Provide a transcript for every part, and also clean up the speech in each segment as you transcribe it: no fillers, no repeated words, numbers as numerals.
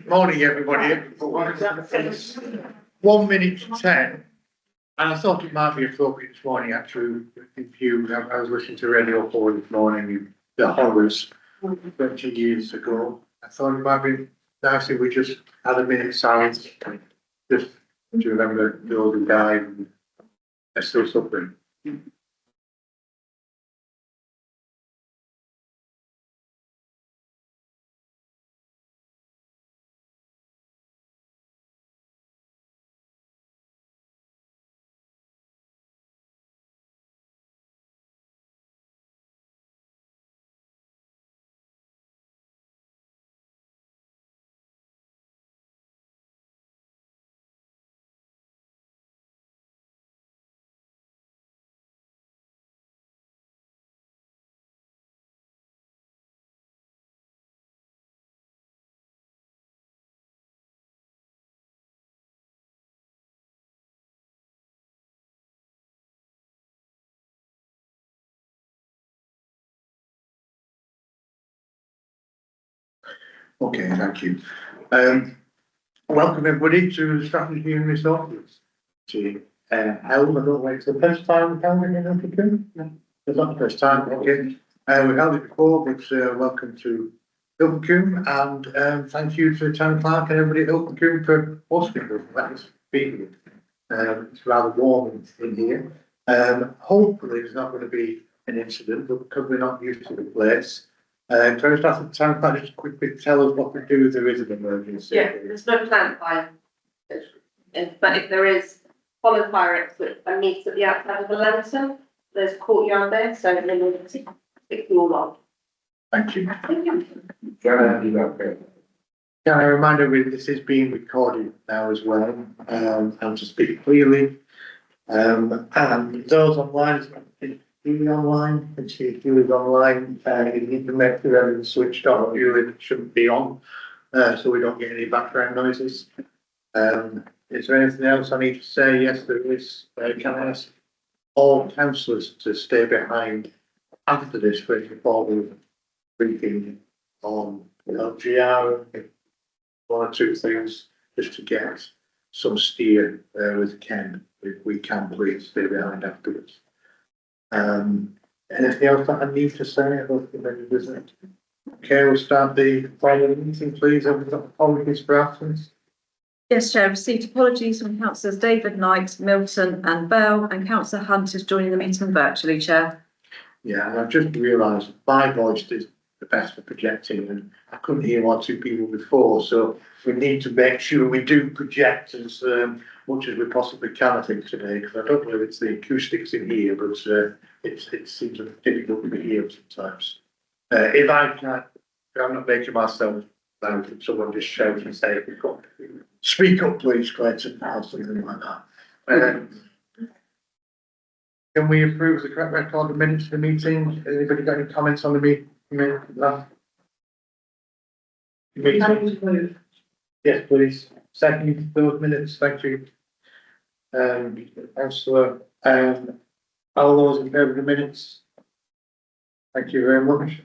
Morning, everybody. It's 1 minute to 10, and I thought it might be appropriate this morning. Actually, if you, I was listening to Radio 4 this morning, the horrors 20 years ago. I thought it might be nice if we just had a minute silence, just to remember those who died and are still suffering. Okay, thank you. Welcome everybody to Strategy and Resources. To Elm, I don't know, it's the first time we've held it in Ilfracombe? No, it's not the first time, okay. We've held it before, but welcome to Ilfracombe, and thank you to the Town Clerk and everybody at Ilfracombe for hosting us. That is being it's rather warm in here. Hopefully there's not going to be an incident, but because we're not used to the place. First off, the Town Clerk just quickly tell us what to do if there is an emergency. Yeah, there's no planned fire. But if there is, follow fire exit and meet at the outside of the lantern. There's a courtyard there, so they will pick you all up. Thank you. Thank you. Can I remind everybody this is being recorded now as well, and to speak clearly. And those online, online, and see if you is online, you need to make sure everything's switched on, you shouldn't be on, so we don't get any background noises. Is there anything else I need to say? Yes, there is. Can I ask all councillors to stay behind after this for the formal briefing on LGR, one or two things, just to get some steer with Ken, if we can please stay behind afterwards. Anything else that I need to say? I don't think any business. Okay, we'll start the final meeting, please. Have we got apologies for absence? Yes, Chair, received apologies from councillors David Knight, Milton and Bell, and councillor Hunt is joining the meeting virtually, Chair. Yeah, and I've just realised my voice is the best for projecting, and I couldn't hear one or two people before, so we need to make sure we do project as much as we possibly can, I think, today, because I don't know if it's the acoustics in here, but it seems difficult to hear sometimes. If I'm not making myself loud, if someone just shout and say, speak up please, Clayton, or something like that. Can we approve the correct record of minutes of the meeting? Anybody got any comments on the meeting? Yes, please. Second, those minutes, thank you. Councillor, all those in favour of the minutes? Thank you very much.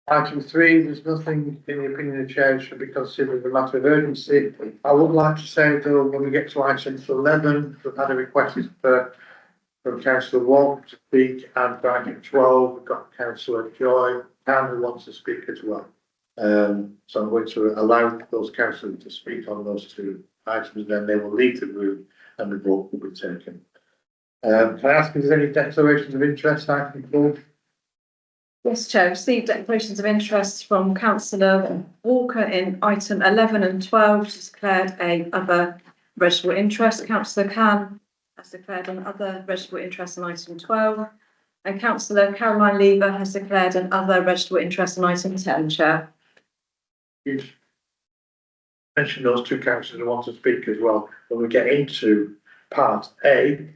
Item 3, there's nothing in the opinion of the chair should be considered a matter of urgency. I would like to say though, when we get to item 11, we've had a request from Councillor Wong to speak, and for item 12, we've got Councillor Joy who wants to speak as well. So I'm going to allow those councillors to speak on those two items, then they will leave the room and the vote will be taken. Can I ask if there's any declarations of interest? Item 4. Yes, Chair, received declarations of interest from councillor Walker in item 11 and 12, which has declared a other registrable interest. Councillor Can has declared an other registrable interest in item 12, and councillor Caroline Lever has declared an other registrable interest in item 10, Chair. You mentioned those two councillors who want to speak as well. When we get into part A,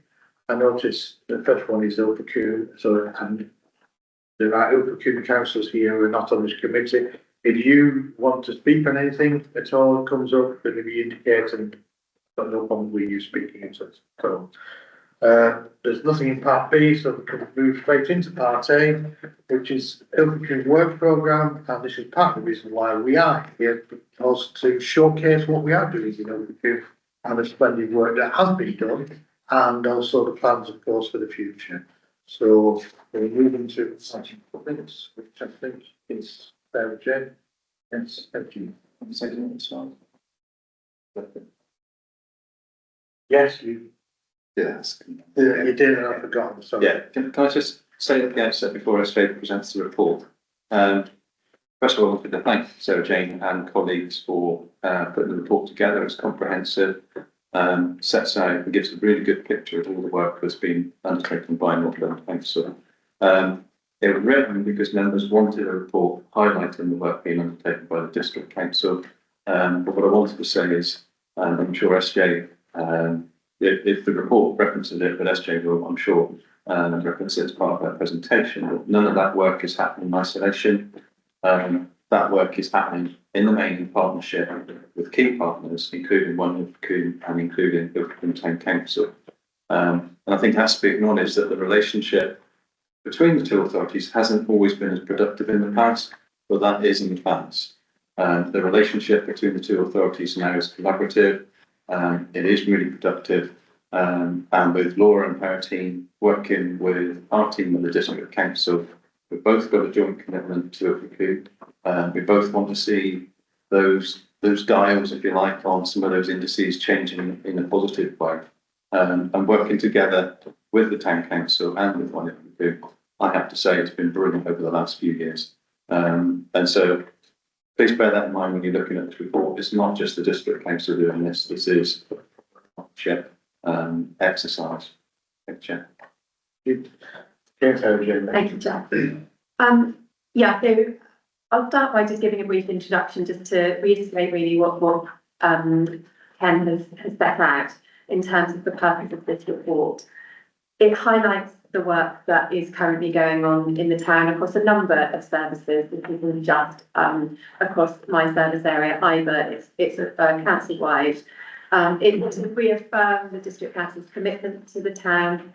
I notice the first one is Ilfracombe, so and there are Ilfracombe councillors here who are not on this committee. If you want to speak on anything at all that comes up, then if you indicate, and I've got no problem with you speaking, so There's nothing in part B, so we can move straight into part A, which is Ilfracombe Work Programme, and this is part of the reason why we are here, because to showcase what we are doing in Ilfracombe and the splendid work that has been done, and also the plans, of course, for the future. So we're moving to section minutes, which I think is Sarah Jane. Yes, thank you. Yes, you Yes. you did, and I've forgotten, sorry. Yeah, can I just say at the outset before SJ presents the report? First of all, I wanted to thank Sarah Jane and colleagues for putting the report together. It's comprehensive, sets out and gives a really good picture of all the work that's been undertaken by Northland Council. It was written because members wanted a report highlighting the work being undertaken by the District Council. But what I wanted to say is, I'm sure SJ, if the report references it, but SJ will, I'm sure, reference it as part of our presentation, but none of that work is happening in isolation. That work is happening in the main in partnership with key partners, including Ilfracombe and including Ilfracombe Town Council. And I think it has to be acknowledged that the relationship between the two authorities hasn't always been as productive in the past, but that is in advance. The relationship between the two authorities now is collaborative. It is really productive, and with Laura and her team working with our team at the District Council, we've both got a joint commitment to Ilfracombe. We both want to see those dials, if you like, on some of those indices changing in a positive way, and working together with the Town Council and with One Ilfracombe. I have to say it's been brilliant over the last few years, and so please bear that in mind when you're looking at this report. It's not just the District Council doing this. This is a partnership exercise. Thank you, Chair. Thank you, John. Yeah, so I'll start by just giving a brief introduction, just to reiterate really what Ken has set out in terms of the purpose of this report. It highlights the work that is currently going on in the town across a number of services. This isn't just across my service area either. It's council-wide. It reaffirms the District Council's commitment to the town,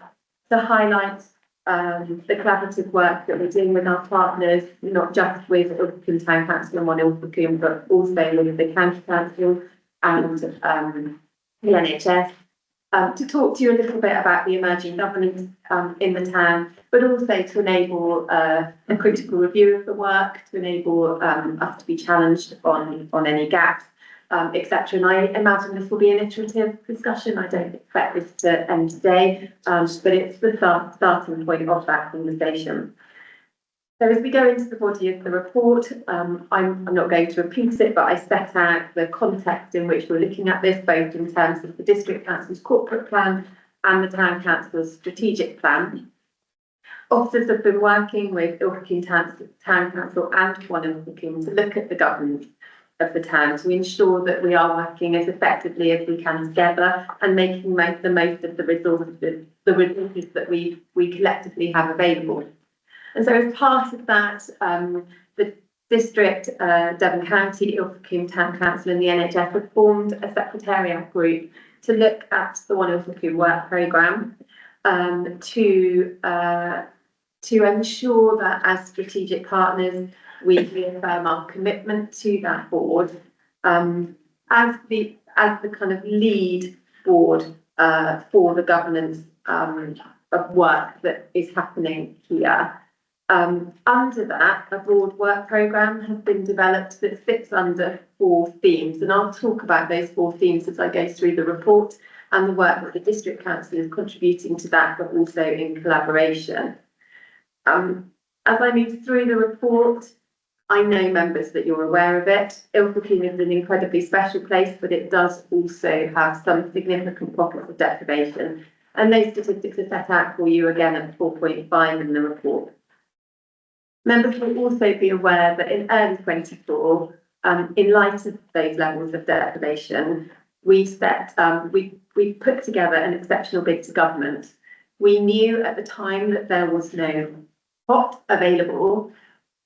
to highlight the collaborative work that we're doing with our partners, not just with Ilfracombe Town Council and One Ilfracombe, but also with the County Council and the NHS. To talk to you a little bit about the emerging governance in the town, but also to enable a critical review of the work, to enable us to be challenged on any gaps, etc. And I imagine this will be an iterative discussion. I don't expect this to end today, but it's the starting point of that conversation. So as we go into the body of the report, I'm not going to repeat it, but I set out the context in which we're looking at this, both in terms of the District Council's corporate plan and the Town Council's strategic plan. Officers have been working with Ilfracombe Town Council and One Ilfracombe to look at the governance of the town, to ensure that we are working as effectively as we can together and making the most of the resources that we collectively have available. And so as part of that, the district, Devon County, Ilfracombe Town Council and the NHS have formed a secretariat group to look at the One Ilfracombe work programme, to ensure that as strategic partners, we reaffirm our commitment to that board, as the kind of lead board for the governance of work that is happening here. Under that, a broad work programme has been developed that sits under 4 themes, and I'll talk about those 4 themes as I go through the report and the work that the District Council is contributing to that, but also in collaboration. As I move through the report, I know, members, that you're aware of it. Ilfracombe is an incredibly special place, but it does also have some significant pockets of deprivation, and those statistics are set out for you again at 4.5 in the report. Members will also be aware that in early 24, in light of those levels of deprivation, we put together an exceptional bid to government. We knew at the time that there was no pot available,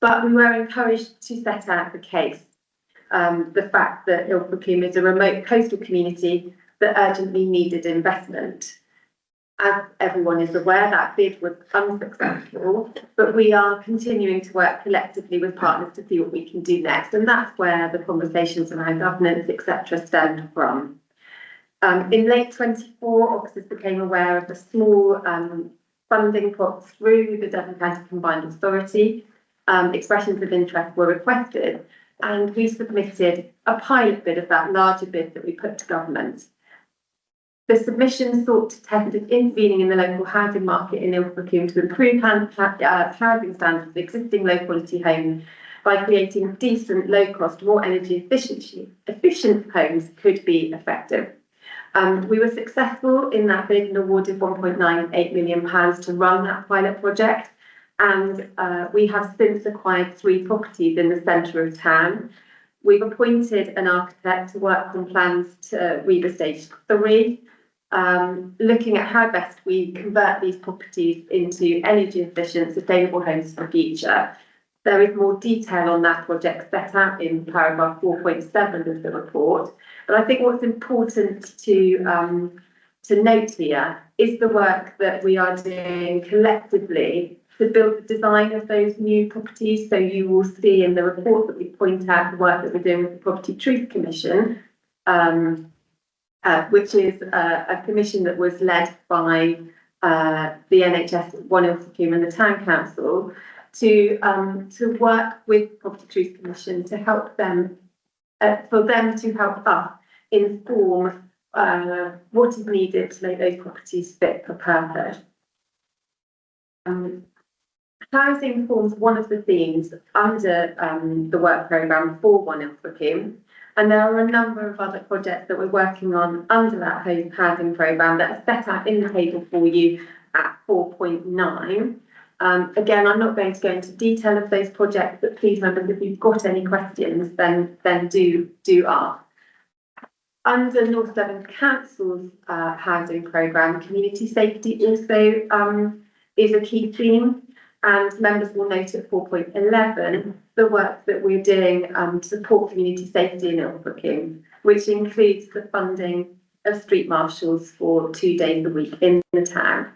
but we were encouraged to set out the case. The fact that Ilfracombe is a remote coastal community that urgently needed investment. As everyone is aware, that bid was unsuccessful, but we are continuing to work collectively with partners to see what we can do next. And that's where the conversations around governance, etc., stemmed from. In late 24, officers became aware of the small funding pot through the Devon County Combined Authority. Expressions of interest were requested, and we submitted a pilot bid of that larger bid that we put to government. The submission sought to test if intervening in the local housing market in Ilfracombe to improve housing standards of existing low quality homes by creating decent, low cost, more energy efficient homes could be effective. We were successful in that bid and awarded £1.98 million to run that pilot project. And we have since acquired 3 properties in the centre of town. We've appointed an architect to work on plans to REBA Stage 3, looking at how best we convert these properties into energy efficient, sustainable homes for the future. There is more detail on that project set out in paragraph 4.7 of the report. But I think what's important to note here is the work that we are doing collectively to build the design of those new properties. So you will see in the report that we point out the work that we're doing with the Property Truth Commission, which is a commission that was led by the NHS, One Ilfracombe and the Town Council, to work with Property Truth Commission to help them, for them to help us inform what is needed to make those properties fit for purpose. Housing forms one of the themes under the work programme for One Ilfracombe, and there are a number of other projects that we're working on under that housing programme that are set out in the table for you at 4.9. Again, I'm not going to go into detail of those projects, but please remember, if you've got any questions, then do ask. Under North Devon Council's housing programme, community safety also is a key theme. And members will note at 4.11 the work that we're doing to support community safety in Ilfracombe, which includes the funding of street marshals for 2 days a week in the town.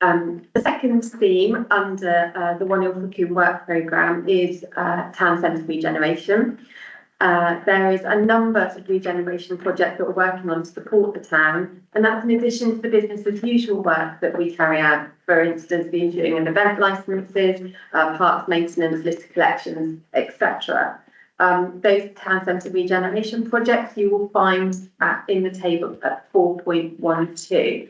The second theme under the One Ilfracombe work programme is town centre regeneration. There is a number of regeneration projects that we're working on to support the town, and that's in addition to the business as usual work that we carry out, for instance, the issuing of event licences, parks maintenance, litter collections, etc. Those town centre regeneration projects you will find in the table at 4.12.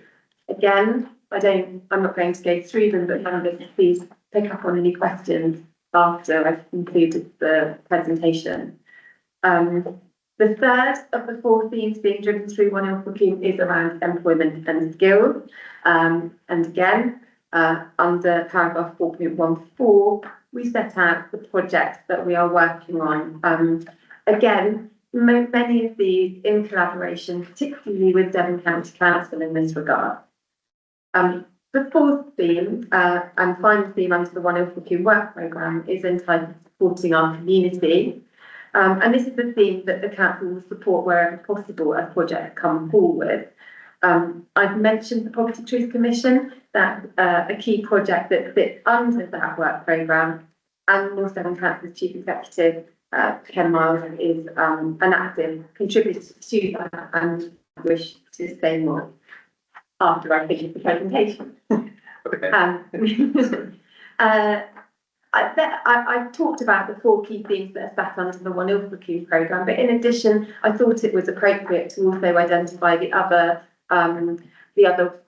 Again, I'm not going to go through them, but members, please pick up on any questions after I've concluded the presentation. The third of the 4 themes being driven through One Ilfracombe is around employment and skills. And again, under paragraph 4.14, we set out the projects that we are working on. Again, many of these in collaboration, particularly with Devon County Council in this regard. The fourth theme and final theme under the One Ilfracombe work programme is entitled Supporting Our Community. And this is the theme that the council will support wherever possible as projects come forward. I've mentioned the Property Truth Commission, that's a key project that fits under that work programme, and North Devon Council's Chief Executive, Ken Miles, is an active contributor to that, and I wish to say more after I finish the presentation. I've talked about the 4 key themes that are sat under the One Ilfracombe programme, but in addition, I thought it was appropriate to also identify the other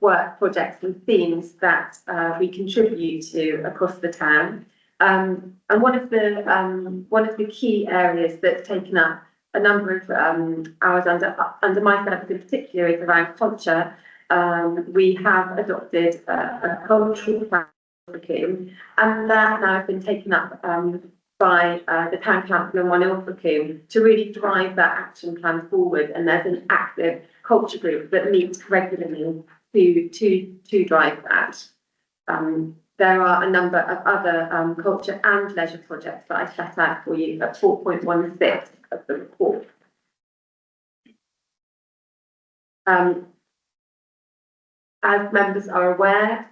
work projects and themes that we contribute to across the town. And one of the key areas that's taken up a number of hours under my service in particular is around culture. We have adopted a cultural plan, and that now has been taken up by the Town Council and One Ilfracombe to really drive that action plan forward. And there's an active culture group that meets regularly to drive that. There are a number of other culture and leisure projects that I set out for you at 4.16 of the report. As members are aware,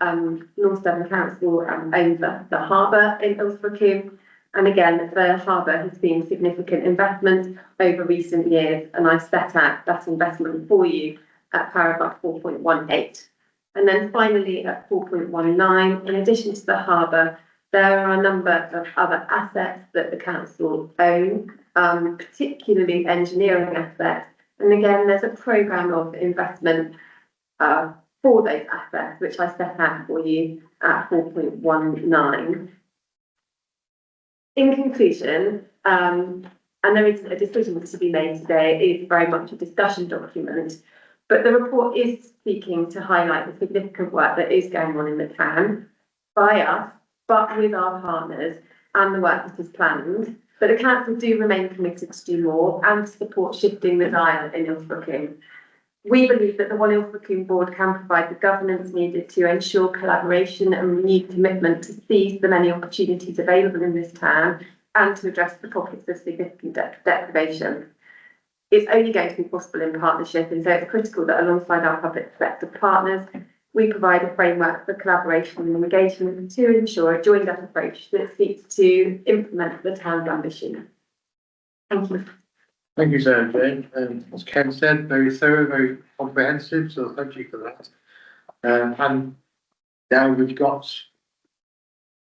North Devon Council owns the harbour in Ilfracombe. And again, the harbour has seen significant investment over recent years, and I've set out that investment for you at paragraph 4.18. And then finally at 4.19, in addition to the harbour, there are a number of other assets that the council own, particularly engineering assets. And again, there's a programme of investment for those assets, which I set out for you at 4.19. In conclusion, and there isn't a decision to be made today, it is very much a discussion document, but the report is seeking to highlight the significant work that is going on in the town by us, but with our partners, and the work that is planned. But the council do remain committed to do more and to support shifting the dial in Ilfracombe. We believe that the One Ilfracombe board can provide the governance needed to ensure collaboration and renewed commitment to seize the many opportunities available in this town and to address the pockets of significant deprivation. It's only going to be possible in partnership, and so it's critical that alongside our public sector partners, we provide a framework for collaboration and engagement to ensure a joined up approach that seeks to implement the town's ambition. Thank you. Thank you, Sarah Jane. As Ken said, very thorough, very comprehensive, so thank you for that. And now we've got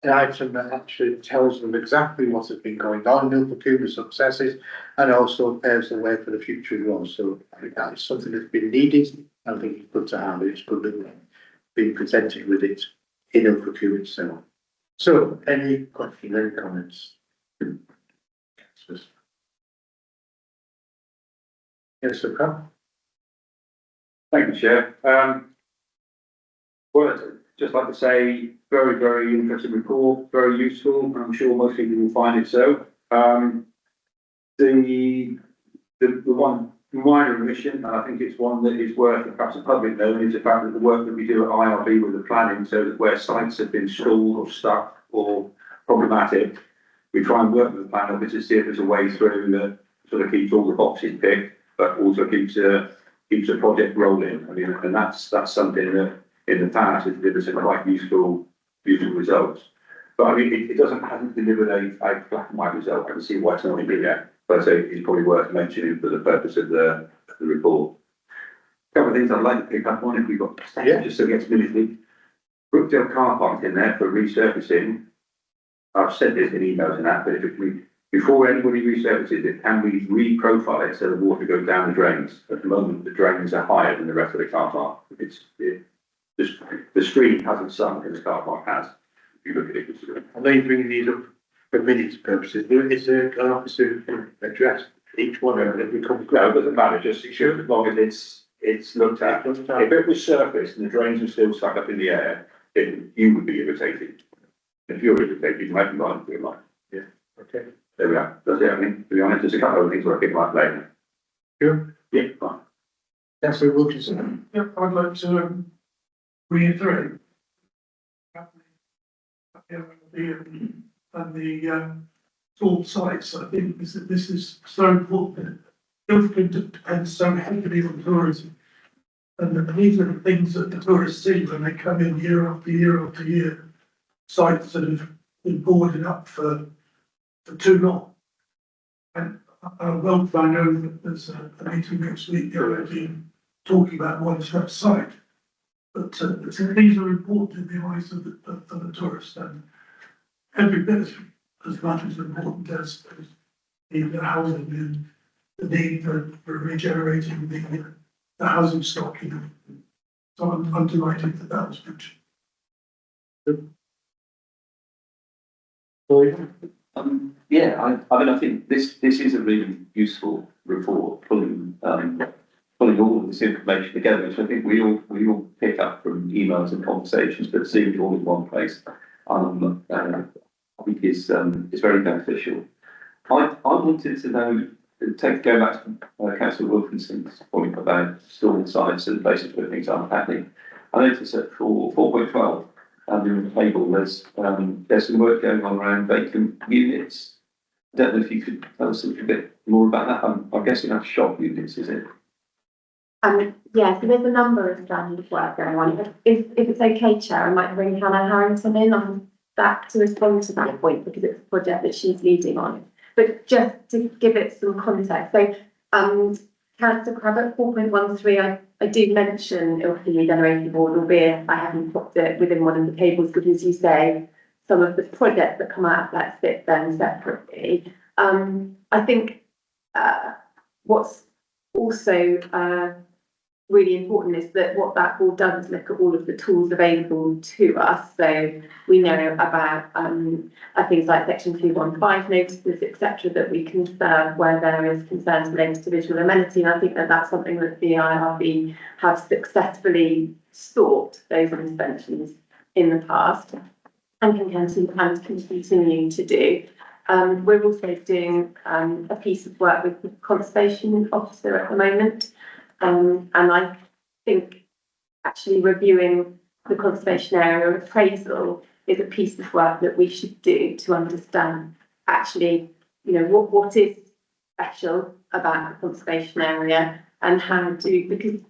an item that actually tells them exactly what has been going on in Ilfracombe, the successes, and also paves the way for the future as well. So I think that is something that's been needed. I think it's good to have it. It's good that we've been presented with it in Ilfracombe itself. So, any questions, any comments? Yes, sir. Carl? Thank you, Chair. Well, I'd just like to say, very, very interesting report, very useful, and I'm sure most people will find it so. The one minor omission, and I think it's one that is worth perhaps the public knowing, is the fact that the work that we do at IRB with the planning, so that where sites have been stalled or stuck or problematic, we try and work with the planning office to see if there's a way through that sort of keeps all the boxes ticked, but also keeps a project rolling. I mean, and that's something that in the past has given us some quite useful results. But I mean, it hasn't delivered a black and white result. I can see why it's not in here yet, but I say it's probably worth mentioning for the purpose of the report. A couple of things I'd like to pick up on if we've got just so it gets minuted. Brookdale car park in there for resurfacing. I've said this in emails and that, but before anybody resurfaces it, can we re-profile it so the water goes down the drains? At the moment, the drains are higher than the rest of the car park. The stream hasn't sunk as the car park has. If you look at it, I know you're bringing these up for minutes purposes. Is there an officer who can address each one of them if we come? No, it doesn't matter, just as long as it's looked at. If it was surfaced and the drains were still stuck up in the air, then you would be irritated. If you're irritated, you might be right for your life. Yeah, okay. There we are. That's it, I mean, to be honest, there's a couple of things where I think like later. Sure. Yeah, fine. Councillor Wilkinson. Yeah, I'd like to reiterate. And the all sites, I think this is so important. Ilfracombe depends so heavily on tourism. And these are the things that the tourists see when they come in year after year after year. Sites that have been boarded up for too long. And well, I know that there's a meeting next week, they'll be talking about one such site. But these are important in the eyes of the tourist, and every bit as much as important as the housing and the need for regenerating the housing stock. So I'm delighted that was mentioned. Yeah, I mean, I think this is a really useful report, pulling all of this information together, which I think we all pick up from emails and conversations, but seeing it all in one place, I think is very beneficial. I wanted to know, go back to Councillor Wilkinson's point about storm sites and places where things aren't happening. I noticed that for 4.12, in the table, there's some work going on around vacant units. I don't know if you could tell us a little bit more about that. I'm guessing that's shop units, is it? Yeah, so there's a number of strands of work going on. If it's okay, Chair, I might bring Hannah Harrington in on that to respond to that point, because it's a project that she's leading on. But just to give it some context, so, Councillor Crabbett, 4.13, I do mention Ilkley Generating Board, albeit I haven't put it within one of the tables, because you say some of the projects that come out of that sit then separately. I think, what's also, really important is that what that board does is look at all of the tools available to us. So we know about things like section 215 notices, etc., that we can serve where there is concerns related to visual amenity. And I think that that's something that the IRB have successfully sought those interventions in the past and can continue to do. We're also doing a piece of work with the Conservation Officer at the moment. And I think actually reviewing the conservation area appraisal is a piece of work that we should do to understand actually, you know, what is special about the conservation area and how to, because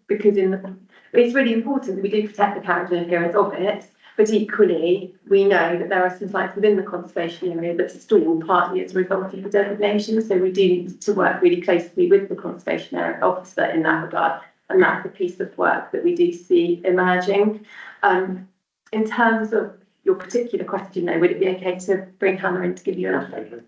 it's really important that we do protect the character and appearance of it, but equally we know that there are some sites within the conservation area that stall partly as a result of the designation, so we do need to work really closely with the conservation area officer in that regard, and that's a piece of work that we do see emerging. In terms of your particular question though, would it be okay to bring Hannah in to give you an update?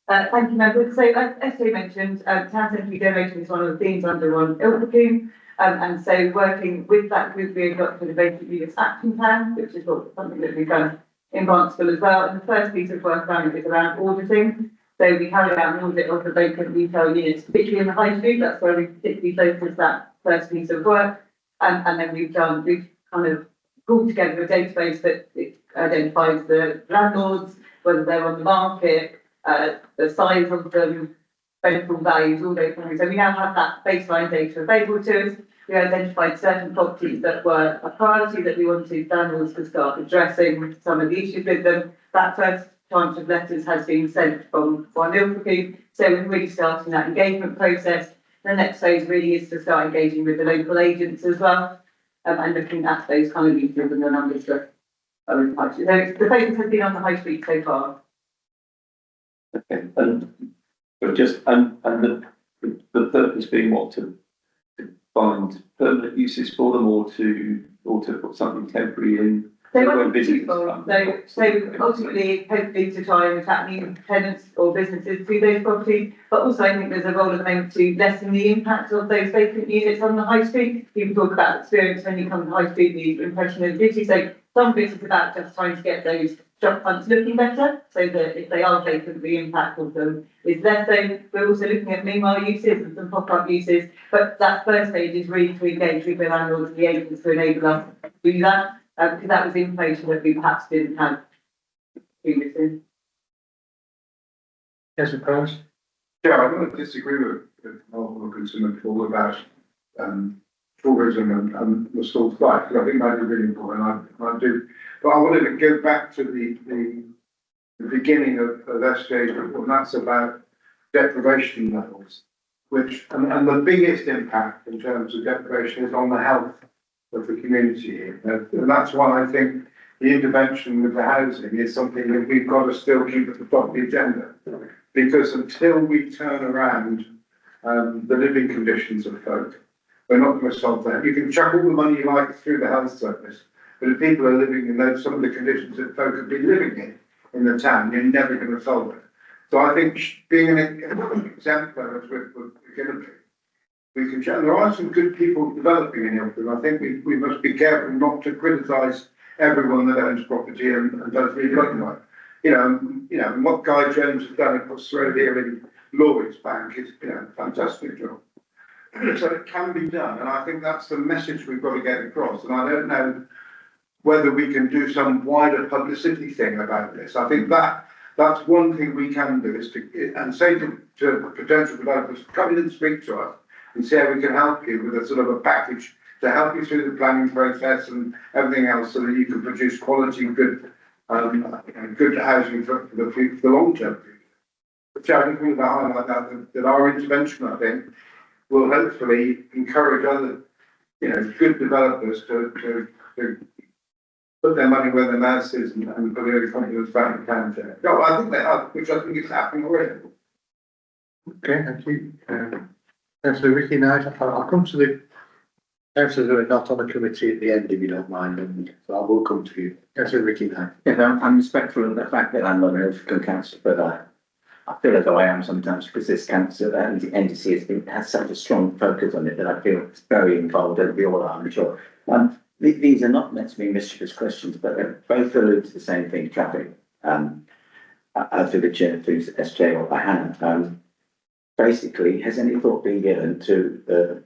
Thank you, members. So as we mentioned, Town Centre Regeneration is one of the themes under one Ilkley. And so working with that group, we adopted a basic units action plan, which is something that we've done in Barnstable as well. And the first piece of work around it is around auditing. So we carried out an audit of the vacant retail units, particularly in the high street. That's where we particularly focused that first piece of work. And then we've kind of pulled together a database that identifies the landlords, whether they're on the market, the size of them, rental values, all those things. So we now have that baseline data available to us. We identified certain properties that were a priority that we wanted landlords to start addressing some of the issues with them. That first tranche of letters has been sent from Ilkley. So we're really starting that engagement process. The next phase really is to start engaging with the local agents as well, and looking at those kind of uses and the numbers that are in the high street. So the focus has been on the high street so far. Okay, but just and the purpose being what, to find permanent uses for them, or to put something temporary in. They won't be twofold. So ultimately, hopefully to try and attract new tenants or businesses to those properties. But also I think there's a role at the moment to lessen the impact of those vacant units on the high street. People talk about experience when you come to the high street, the impression of beauty. So some of it is about just trying to get those shop fronts looking better, so that if they are vacant, the impact of them is less. So we're also looking at meanwhile uses and some pop-up uses. But that first stage is really to engage with the landlords and the agents to enable us to do that. Because that was information that we perhaps didn't have previously. Yes, of course. Yeah, I don't disagree with Mark Wilkinson at all about tourism and the stalled site, because I think that is really important. I do, but I wanted to go back to the beginning of SJ's report, and that's about deprivation levels, which and the biggest impact in terms of deprivation is on the health of the community here. And that's why I think the intervention with the housing is something that we've got to still keep at the top of the agenda. Because until we turn around the living conditions of folk, we're not going to solve that. You can chuck all the money you like through the health service, but if people are living in those, some of the conditions that folk have been living in the town, you're never going to solve it. So I think being an exemplar as we're going to be, we can. There are some good people developing in Ilkley. I think we must be careful not to criticise everyone that owns property and does really good work. You know, what Guy Jones has done across the road here in Lloyds Bank is, a fantastic job. So it can be done, and I think that's the message we've got to get across. And I don't know whether we can do some wider publicity thing about this. I think that's one thing we can do, is to say to potential developers, come in and speak to us and see how we can help you with a sort of a package to help you through the planning process and everything else, so that you can produce quality, good housing for the long term. Which I just wanted to highlight that our intervention, I think, will hopefully encourage other, you know, good developers to put their money where their mouth is and put their confidence back in counter. No, I think they are, which I think is happening already. Okay, thank you. Councillor Ricky Knight, I'll come to the councillors who are not on the committee at the end, if you don't mind, and so I will come to you. Councillor Ricky Knight. Yes, I'm respectful of the fact that I'm not an Ilfracombe councillor, but I feel as though I am sometimes because this council and the NDC has such a strong focus on it that I feel it's very involved, and we all are, I'm sure. These are not meant to be mischievous questions, but they both allude to the same thing, traffic. Through the chair, through SJ or by Hannah. Basically, has any thought been given to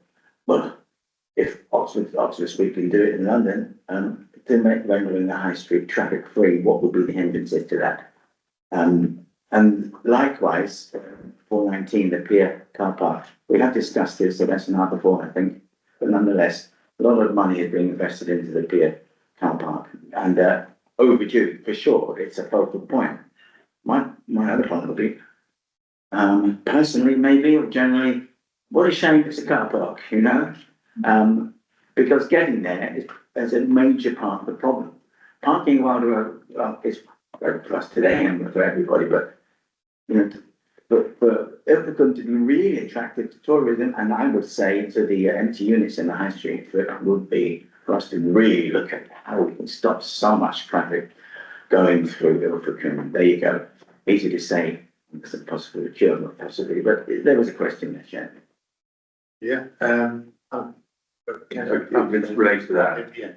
if Oxford Weekly do it in London, to make rendering the high street traffic free, what would be the hindrances to that? And likewise, 419, the pier car park, we have discussed this, so that's another before, I think, but nonetheless, a lot of money is being invested into the pier car park, and overdue for sure. It's a focal point. My other point would be, personally, maybe or generally, what a shame it's a car park, you know, because getting there is a major part of the problem. Parking while is very plus today and for everybody, but you know, for Ilfracombe to be really attractive to tourism, and I would say to the empty units in the high street, it would be for us to really look at how we can stop so much traffic going through Ilfracombe. There you go. Easy to say, it's a possible cure, not possibly, but there was a question there, Chair. Yeah, It's related to that. Yeah.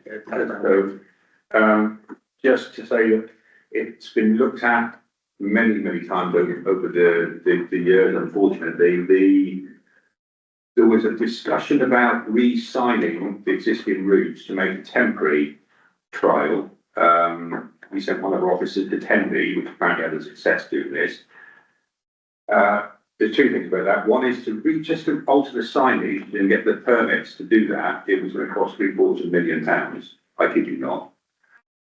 So, just to say that it's been looked at many times over the years, unfortunately. There was a discussion about re-signing the existing routes to make a temporary trial. We sent one of our officers to Tenby, which apparently had a success doing this. There's two things about that. One is just to alter the signage and get the permits to do that. It was going to cost £750,000. I kid you not.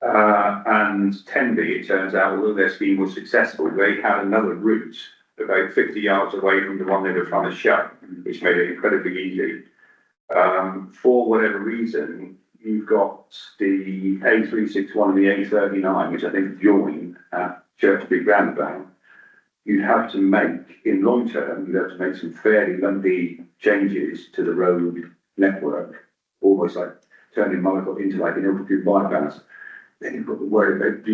And Tenby, it turns out, although their scheme was successful, they had another route about 50 yards away from the one they were trying to shut, which made it incredibly easy. For whatever reason, you've got the A361 and the A39, which I think join at Church Street Roundabout. You'd have to make, in long term, you'd have to make some fairly lumpy changes to the road network, almost like turning Mullicock into like an Ilfracombe bypass. Then you've got to worry about,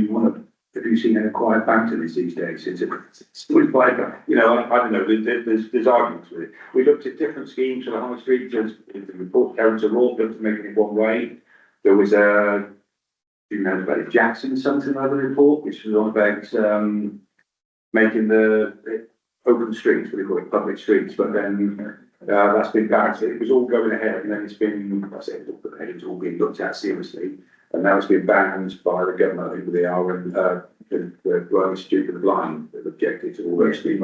have you seen any quiet fountains these days? It's like, you know, I don't know, there's arguments with it. We looked at different schemes for the high street, just the report carried to Raw, looked at making it one way. There was you know about Jackson, something like the report, which was on about making the open streets, what do you call it, public streets, but then that's been banned. It was all going ahead, and then it's been, I say it's all been looked at seriously, and now it's been banned by the government, I think they are, and the Royal Institute of the Blind have objected to all those things.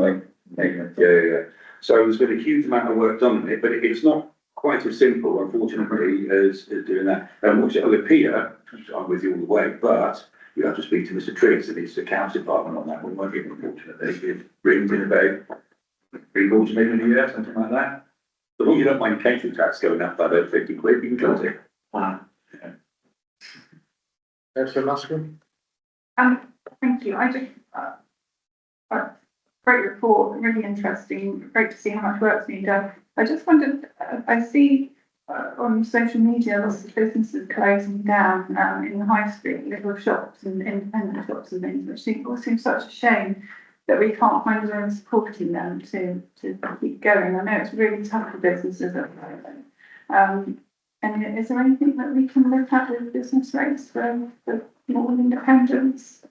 Yeah. So there's been a huge amount of work done on it, but it's not quite as simple, unfortunately, as doing that. And what's the pier, I'm with you all the way, but you have to speak to Mr. Triggs, and it's the council department on that one, won't you, unfortunately. It brings in about £750,000 a year, something like that. But you don't mind council tax going up by about 50 quid, you can cut it. Councillor Laskin? Thank you. I just, great report, really interesting, great to see how much work's being done. I just wondered, I see on social media lots of businesses closing down in the high street, little shops and independent shops and things, which all seems such a shame that we can't find a way of supporting them to keep going. I know it's really tough for businesses at the moment. And is there anything that we can look at with business rates for more independents?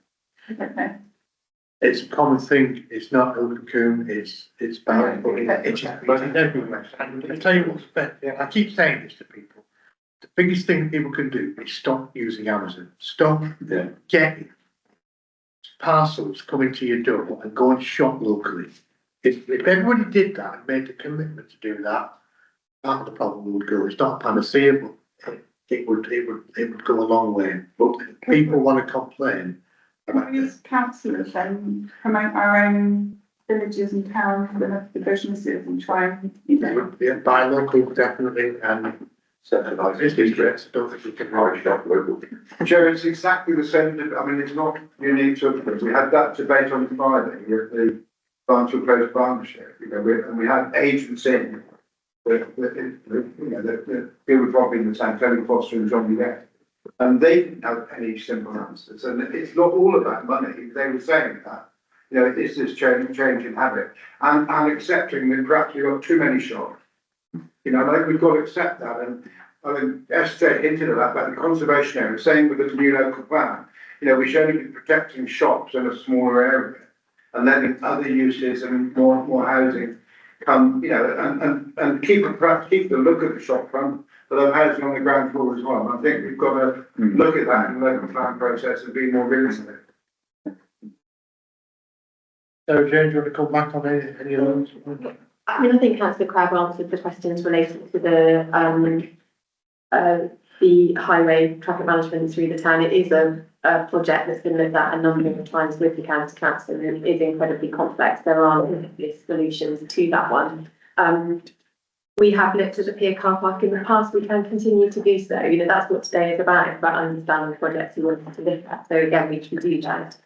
I don't know. It's a common thing. It's not Ilfracombe. It's bad, but it's everywhere. And I tell you what's better. I keep saying this to people. The biggest thing people can do is stop using Amazon. Stop getting parcels coming to your door and go and shop locally. If everybody did that and made the commitment to do that, part of the problem would go. It's not a panacea, but it would go a long way. But people want to complain. Can we as councillors then promote our own villages and towns, the businesses and try and, you know. Yeah, buy local, definitely, and Centralised this districts. district, I don't think we can. Irish shop local. Chair, it's exactly the same, I mean, it's not unique to us. We had that debate on Friday with the Barnsley Close partnership, you know, and we had agents in that deal with Robbie in the town, Kelly Foster and John Gillette. And they didn't have any simple answers. And it's not all about money. They were saying that, you know, it's this change in habit and accepting that perhaps we've got too many shops. You know, I think we've got to accept that. And I think Esther hinted at that about the conservation area, saying with the new local plan, you know, we should only be protecting shops in a smaller area and letting other uses and more housing come, you know, and perhaps keep the look of the shop front, but have housing on the ground floor as well. And I think we've got to look at that in the local plan process and be more realistic. So James, you want to come back on any of those? I mean, I think Councillor Crabbe answered the questions related to the highway traffic management through the town. It is a project that's been looked at a number of times with the county council and it is incredibly complex. There are solutions to that one. We have looked at the pier car park in the past. We can continue to do so. You know, that's what today is about. It's about understanding the projects we want to look at. So again, we can do that.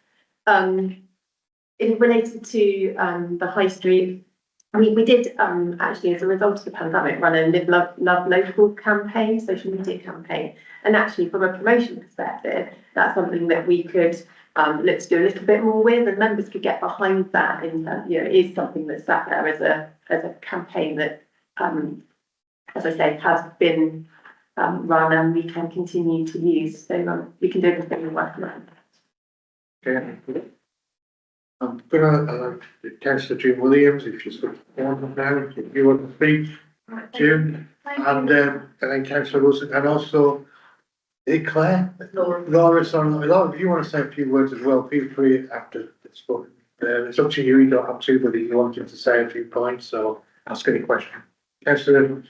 In related to the high street, we did actually, as a result of the pandemic, run a Live Love Local campaign, social media campaign. And actually, from a promotion perspective, that's something that we could look to do a little bit more with, and members could get behind that. In you know, it is something that's sat there as a campaign that, as I say, has been run and we can continue to use. So we can do everything we work around. Okay. I'm gonna, Councillor Jim Williams, if she's got one now, if you want to speak, Jim, and then Councillor Wilson, and also, Claire? Laura, sorry, Laura, if you want to say a few words as well, feel free after this book. It's up to you, you don't have to, but if you wanted to say a few points, so ask any question. Councillor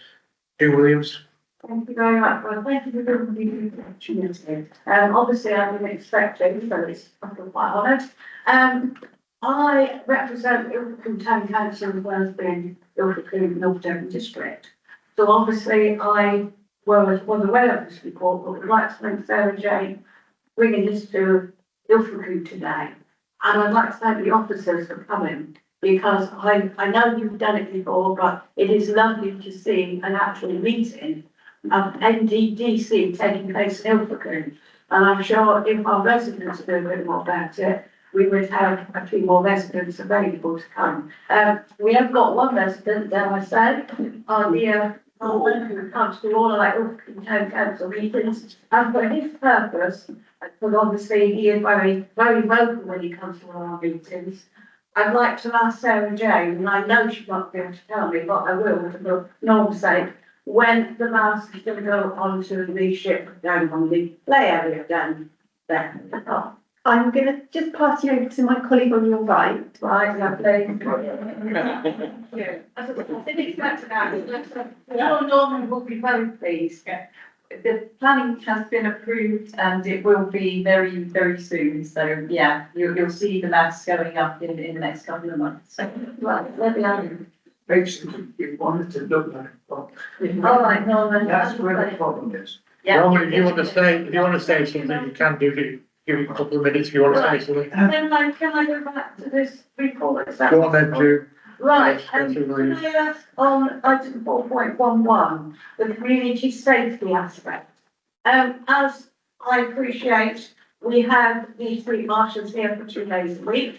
Jim Williams. Thank you very much. Well, thank you for giving me the opportunity. Obviously, I didn't expect it, so it's I feel quite honoured. I represent Ilfracombe Town Council as well as being Ilfracombe North Devon District. So obviously, I was aware of this report, but would like to thank Sarah Jane bringing this to Ilfracombe today. And I'd like to thank the officers for coming, because I know you've done it before, but it is lovely to see an actual meeting of NDDC taking place in Ilfracombe. And I'm sure if our residents knew a bit more about it, we would have a few more residents available to come. We have got one resident, dare I say, our dear Norman, who comes to all our Ilfracombe Town Council meetings, and for his purpose, because obviously he is very, very vocal when he comes to all our meetings. I'd like to ask Sarah Jane, and I know she's not going to tell me, but I will, for Norm's sake, when the last is going to go on to the ship down on the play area down there. I'm going to just pass you over to my colleague on your right. Right, lovely. Yeah. I didn't expect that. Well, Norman will be very pleased. The planning has been approved and it will be very, very soon. So yeah, you'll see the maths going up in the next couple of months. Right, let me know. Basically, we wanted to look like it. All right, Norman. That's where the problem is. Yeah. Norman, if you want to say something, you can do, give you a couple of minutes if you want to say something. Can I go back to this report? Is that Go on then, Jim. Right, Yes, can I ask on item 4.11, the community safety aspect? As I appreciate, we have the street marshals here for 2 days a week.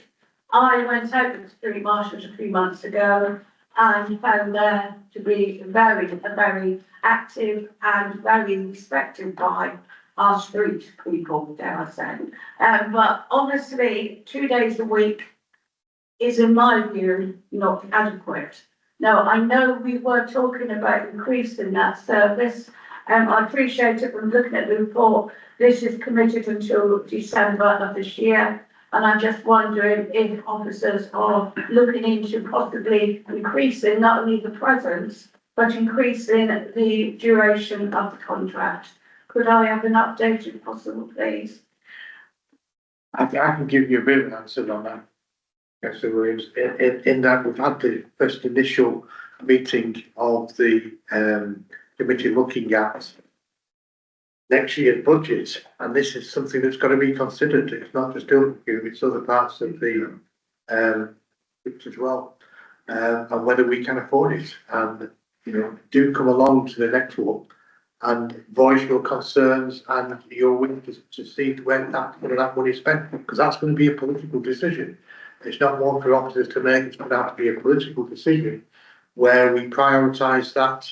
I went out with the street marshals a few months ago and found there to be very active and very respected by our street people, dare I say. But obviously, 2 days a week is, in my view, not adequate. Now, I know we were talking about increasing that service. I appreciate it from looking at the report. This is committed until December of this year. And I'm just wondering if officers are looking into possibly increasing not only the presence, but increasing the duration of the contract. Could I have an update if possible, please? I can give you a bit of an answer on that. Councillor Williams, in that we've had the first initial meeting of the committee looking at next year's budget, and this is something that's got to be considered. It's not just Ilfracombe, it's other parts of the as well, and whether we can afford it. And you know, do come along to the next one and voice your concerns and your willing to see where that money is spent, because that's going to be a political decision. It's not one for officers to make. It's going to have to be a political decision where we prioritise that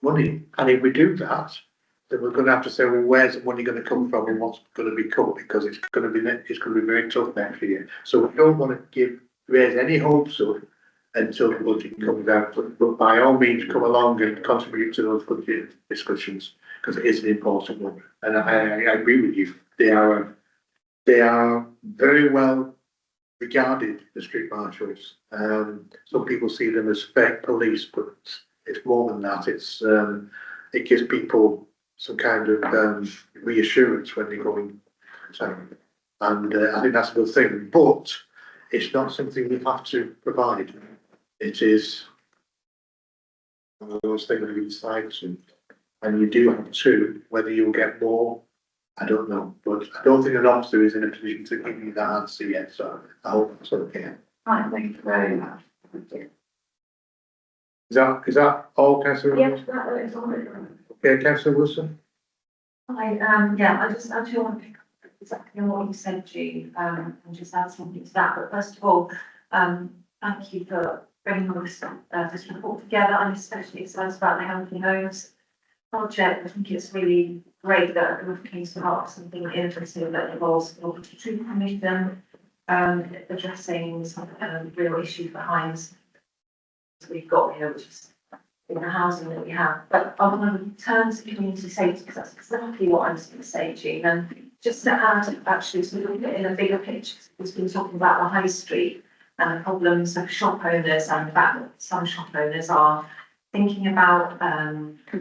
money. And if we do that, then we're going to have to say, well, where's the money going to come from and what's going to be cut, because it's going to be very tough next year. So we don't want to raise any hopes up until the budget comes out, but by all means come along and contribute to those budget discussions, because it is an important one. And I agree with you. They are very well regarded, the street marshals. Some people see them as fake police, but it's more than that. It gives people some kind of reassurance when they go in town, and I think that's a good thing. But it's not something we have to provide. It is one of those things we decide to, and you do have to. Whether you'll get more, I don't know, but I don't think an officer is in a position to give you that answer yet. So I hope that's okay. Right, thank you very much. Is that all, Councillor? Yes, that is all. Okay, Councillor Wilson. I just actually want to pick up exactly on what you said, Jean, and just add something to that. But first of all, thank you for bringing all this report together. I'm especially excited about the Healthy Homes project. I think it's really great that we've came to heart something interesting that involves the Truth Commission, addressing some real issues behind we've got here, which is in the housing that we have. But I want to return to community safety, because that's exactly what I was going to say, Jean. And just to add, actually, so we look at it in a bigger picture, we've been talking about the high street and the problems of shop owners, and the fact that some shop owners are thinking about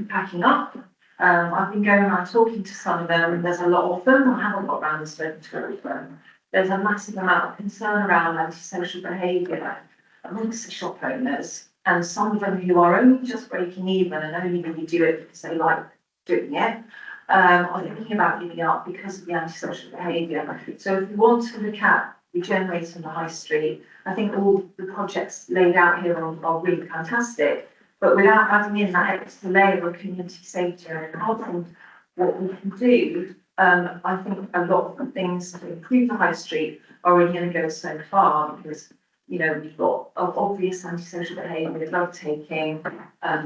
packing up. I've been going around talking to some of them, and there's a lot of them. I haven't got around to spoken to all of them. There's a massive amount of concern around antisocial behaviour amongst the shop owners, and some of them who are only just breaking even and only really do it because they like doing it, are thinking about giving up because of the antisocial behaviour. So if we want to look at regenerating the high street, I think all the projects laid out here are really fantastic, but without adding in that extra layer of community safety and enhancing what we can do, I think a lot of the things to improve the high street are only going to go so far, because you know, we've got obvious antisocial behaviour, drug taking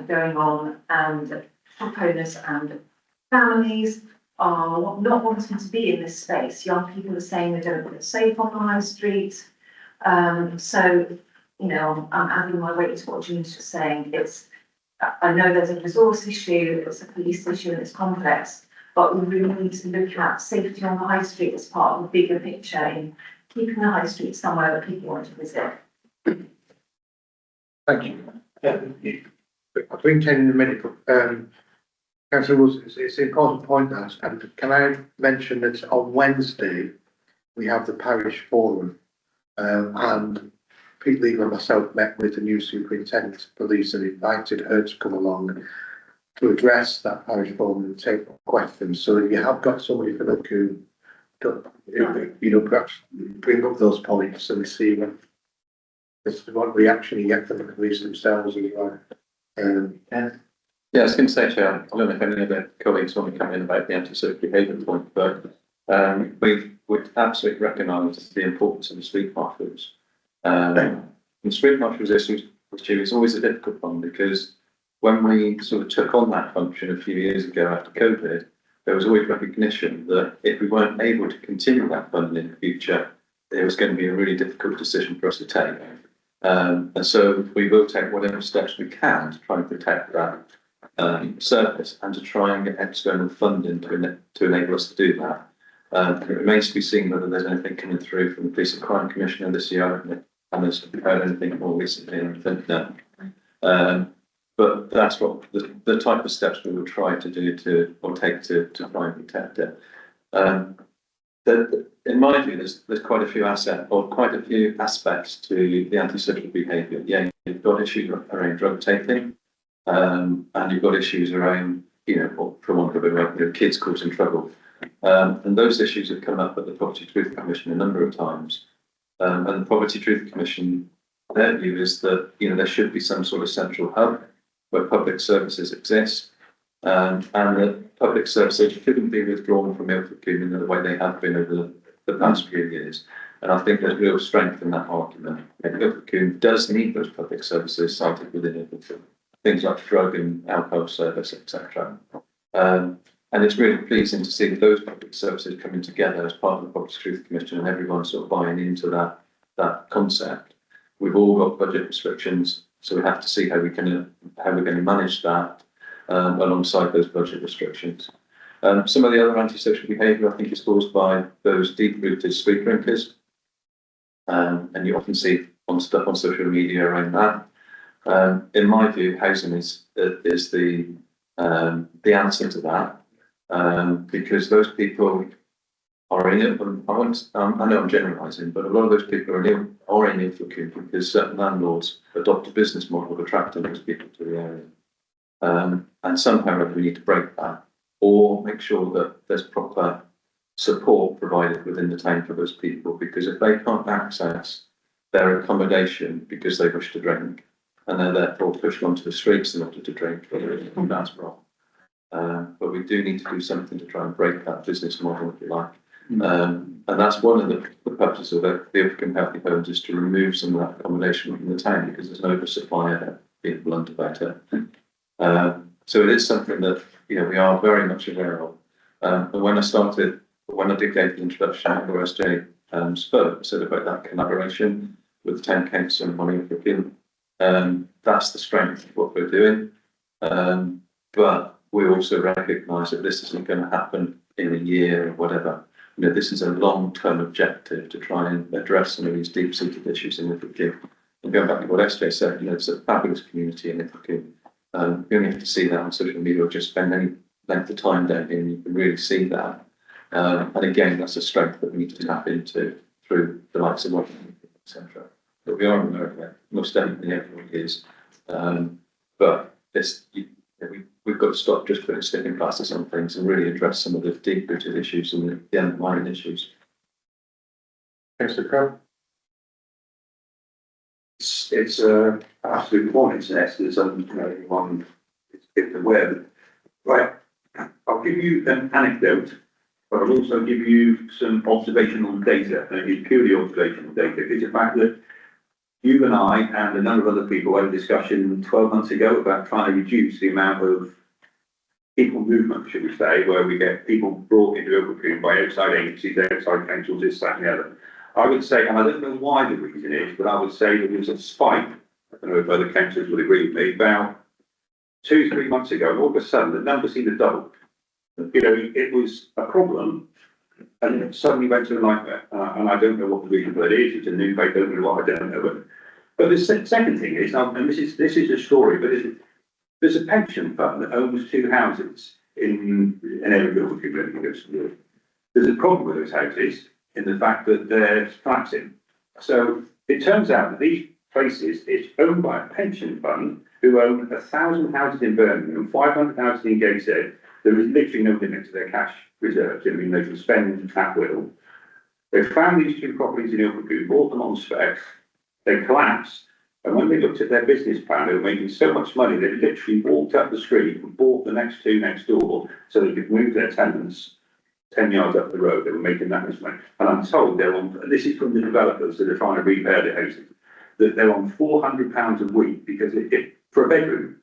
going on, and shop owners and families are not wanting to be in this space. Young people are saying they don't feel safe on the high street. So, you know, I'm adding my weight to what Jean's just saying. I know there's a resource issue, it's a police issue, and it's complex, but we really need to look at safety on the high street as part of the bigger picture in keeping the high street somewhere that people want to visit. Thank you. I've been 10 in a minute, Councillor Wilson, it's an important point that, and can I mention that on Wednesday we have the parish forum, and Pete Lever and myself met with the new superintendent of police and invited her to come along to address that parish forum and take questions. So if you have got somebody for the who, you know, perhaps bring up those points and see what reaction you get from the police themselves as well. Yeah, I was going to say, Chair, I don't know if any of the colleagues want to come in about the antisocial behaviour point, but we would absolutely recognise the importance of the street marshals. The street marshals issue is always a difficult one, because when we sort of took on that function a few years ago after COVID, there was always recognition that if we weren't able to continue that funding in the future, it was going to be a really difficult decision for us to take. And so we will take whatever steps we can to try and protect that service and to try and get external funding to enable us to do that. It remains to be seen whether there's anything coming through from the Police and Crime Commissioner this year, and there's heard anything more recently, and I think no. But that's what the type of steps we will try to do or take to try and protect it. in my view, there's quite a few quite a few aspects to the antisocial behaviour. Yeah, you've got issues around drug taking, and you've got issues around, for want of a word, kids causing trouble. And those issues have come up at the Property Truth Commission a number of times. And the Property Truth Commission, their view is that, there should be some sort of central hub where public services exist, and that public services shouldn't be withdrawn from Ilford in the way they have been over the past few years. And I think there's real strength in that argument. Ilford does need those public services cited within Ilford, things like drug and alcohol service, etc. And it's really pleasing to see those public services coming together as part of the Property Truth Commission and everyone sort of buying into that concept. We've all got budget restrictions, so we have to see how we're going to manage that alongside those budget restrictions. Some of the other antisocial behaviour, I think, is caused by those deep-rooted street drinkers, and you often see stuff on social media around that. In my view, housing is the answer to that. Because those people are in it. I know I'm generalising, but a lot of those people are in Ilford because certain landlords adopt a business model of attracting those people to the area. And somehow we need to break that, or make sure that there's proper support provided within the town for those people, because if they can't access their accommodation because they wish to drink, and they're therefore pushed onto the streets in order to drink, that's wrong. But we do need to do something to try and break that business model, if you like. And that's one of the purposes of the Ilford Healthy Homes, is to remove some of that accommodation from the town, because there's an oversupply of it, being blunt about it. So it is something that we are very much aware of. And when I did go to the introduction, where SJ spoke, said about that collaboration with the town council and money for that's the strength of what we're doing. But we also recognise that this isn't going to happen in a year or whatever. This is a long-term objective to try and address some of these deep-seated issues in Ilford. And going back to what SJ said, it's a fabulous community in Ilford. You only have to see that on social media, or just spend any length of time down here, and you can really see that. And again, that's a strength that we need to tap into through the likes of working, etc. But we are in America, most definitely everyone is. But we've got to stop just putting sticking plasters on things and really address some of the deep-rooted issues and the underlying issues. Thanks, Carl. It's absolute point, as everyone is aware. Right, I'll give you an anecdote, but I'll also give you some observational data, and it's purely observational data. It's the fact that you and I and a number of other people had a discussion 12 months ago about trying to reduce the amount of people movement, should we say, where we get people brought into Ilford by outside agencies, outside councils, this, that and the other. I would say, and I don't know why the reason is, but I would say that there was a spike, I don't know if other councils would agree with me, about 2-3 months ago, and all of a sudden the numbers seemed to double. It was a problem, and it suddenly went to a nightmare. And I don't know what the reason for that is. It's a new paper, don't know what, I don't know. But the second thing is, and this is a story, but there's a pension fund that owns 2 houses in an area of Ilford. There's a problem with those houses in the fact that they're collapsing. So it turns out that these places, it's owned by a pension fund who own 1,000 houses in Birmingham, 500 houses in Gateshead. There is literally no limit to their cash reserves. They can spend at will. They found these 2 properties in Ilford, bought them on spec. They collapsed, and when they looked at their business plan, they were making so much money they literally walked up the street and bought the next 2 next door so they could move their tenants 10 yards up the road. They were making that much money, and I'm told they're on. This is from the developers that are trying to repair the houses, that they're on £400 a week because it for a bedroom,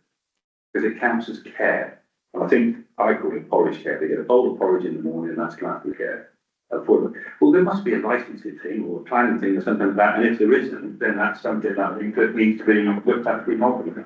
because it counts as care. And I think I call it porridge care. They get a bowl of porridge in the morning, and that's classed as care. Well, there must be a licensing thing or a planning thing or something like that. And if there isn't, then that's something that needs to be looked at remotely.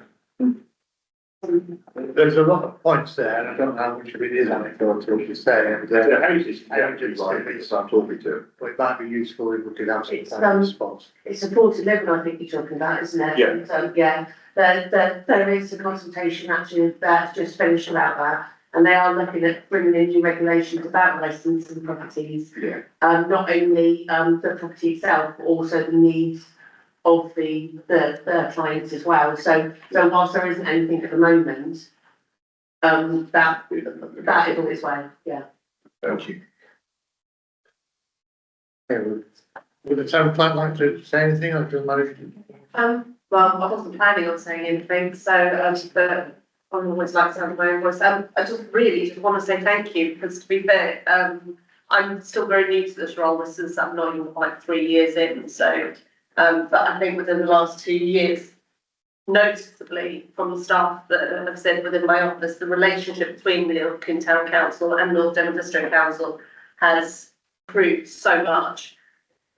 There's a lot of points there, and I don't know how much of it is anecdotal to say. And the houses, I'm talking to. But it might be useful if we could have It's, some response. It's supported living, I think you're talking about, isn't it? Yeah. So, yeah, there is a consultation actually that's just finished about that. And they are looking at bringing in new regulations about licensing properties. Yeah. Not only, the property itself, but also the needs of the clients as well. So whilst there isn't anything at the moment, that is on its way, yeah. Thank you. Okay, would the town clerk like to say anything or does manage? Well, I wasn't planning on saying anything, so, but I always like to have my own voice. I just want to say thank you, because to be fair, I'm still very new to this role. I'm not even quite 3 years in, so, but I think within the last 2 years, noticeably from the staff that have said within my office, the relationship between the Ilfracombe Town Council and North Devon District Council has improved so much.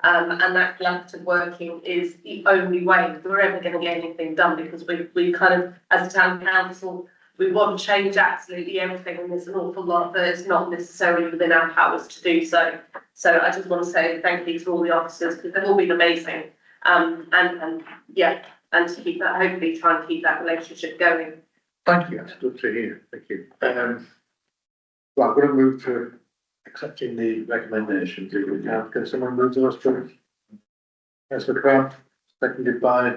And that collaborative working is the only way we're ever going to get anything done, because we kind of, as a town council, we want to change absolutely everything, and there's an awful lot that is not necessarily within our powers to do so. So I just want to say thank you to all the officers, because they've all been amazing. And yeah, and to keep that, hopefully try and keep that relationship going. Thank you, that's good to hear, thank you. Right, I'm going to move to accepting the recommendations. Can someone move those, please? Councillor Craft, seconded by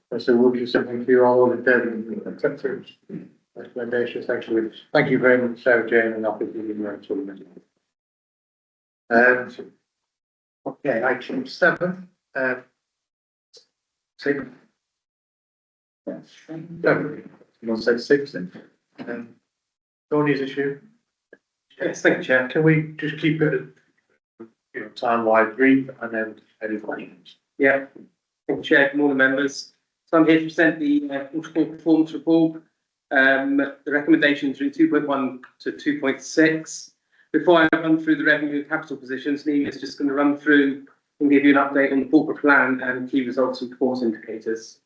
Councillor Wilkinson. Thank you all in favour of accepting recommendations. Thank you very much, Sarah Jane, and I'll be giving you okay, item 7. 6. We'll say 6 then. Tony's issue. Yes, thank you, Chair. Can we just keep it, time-wise brief and then any questions? Yeah, thank you, Chair. Good morning, members. So I'm here to present the performance report. The recommendations through 2.1 to 2.6. Before I run through the revenue and capital positions, Neil is just going to run through and give you an update on the corporate plan and key results and performance indicators.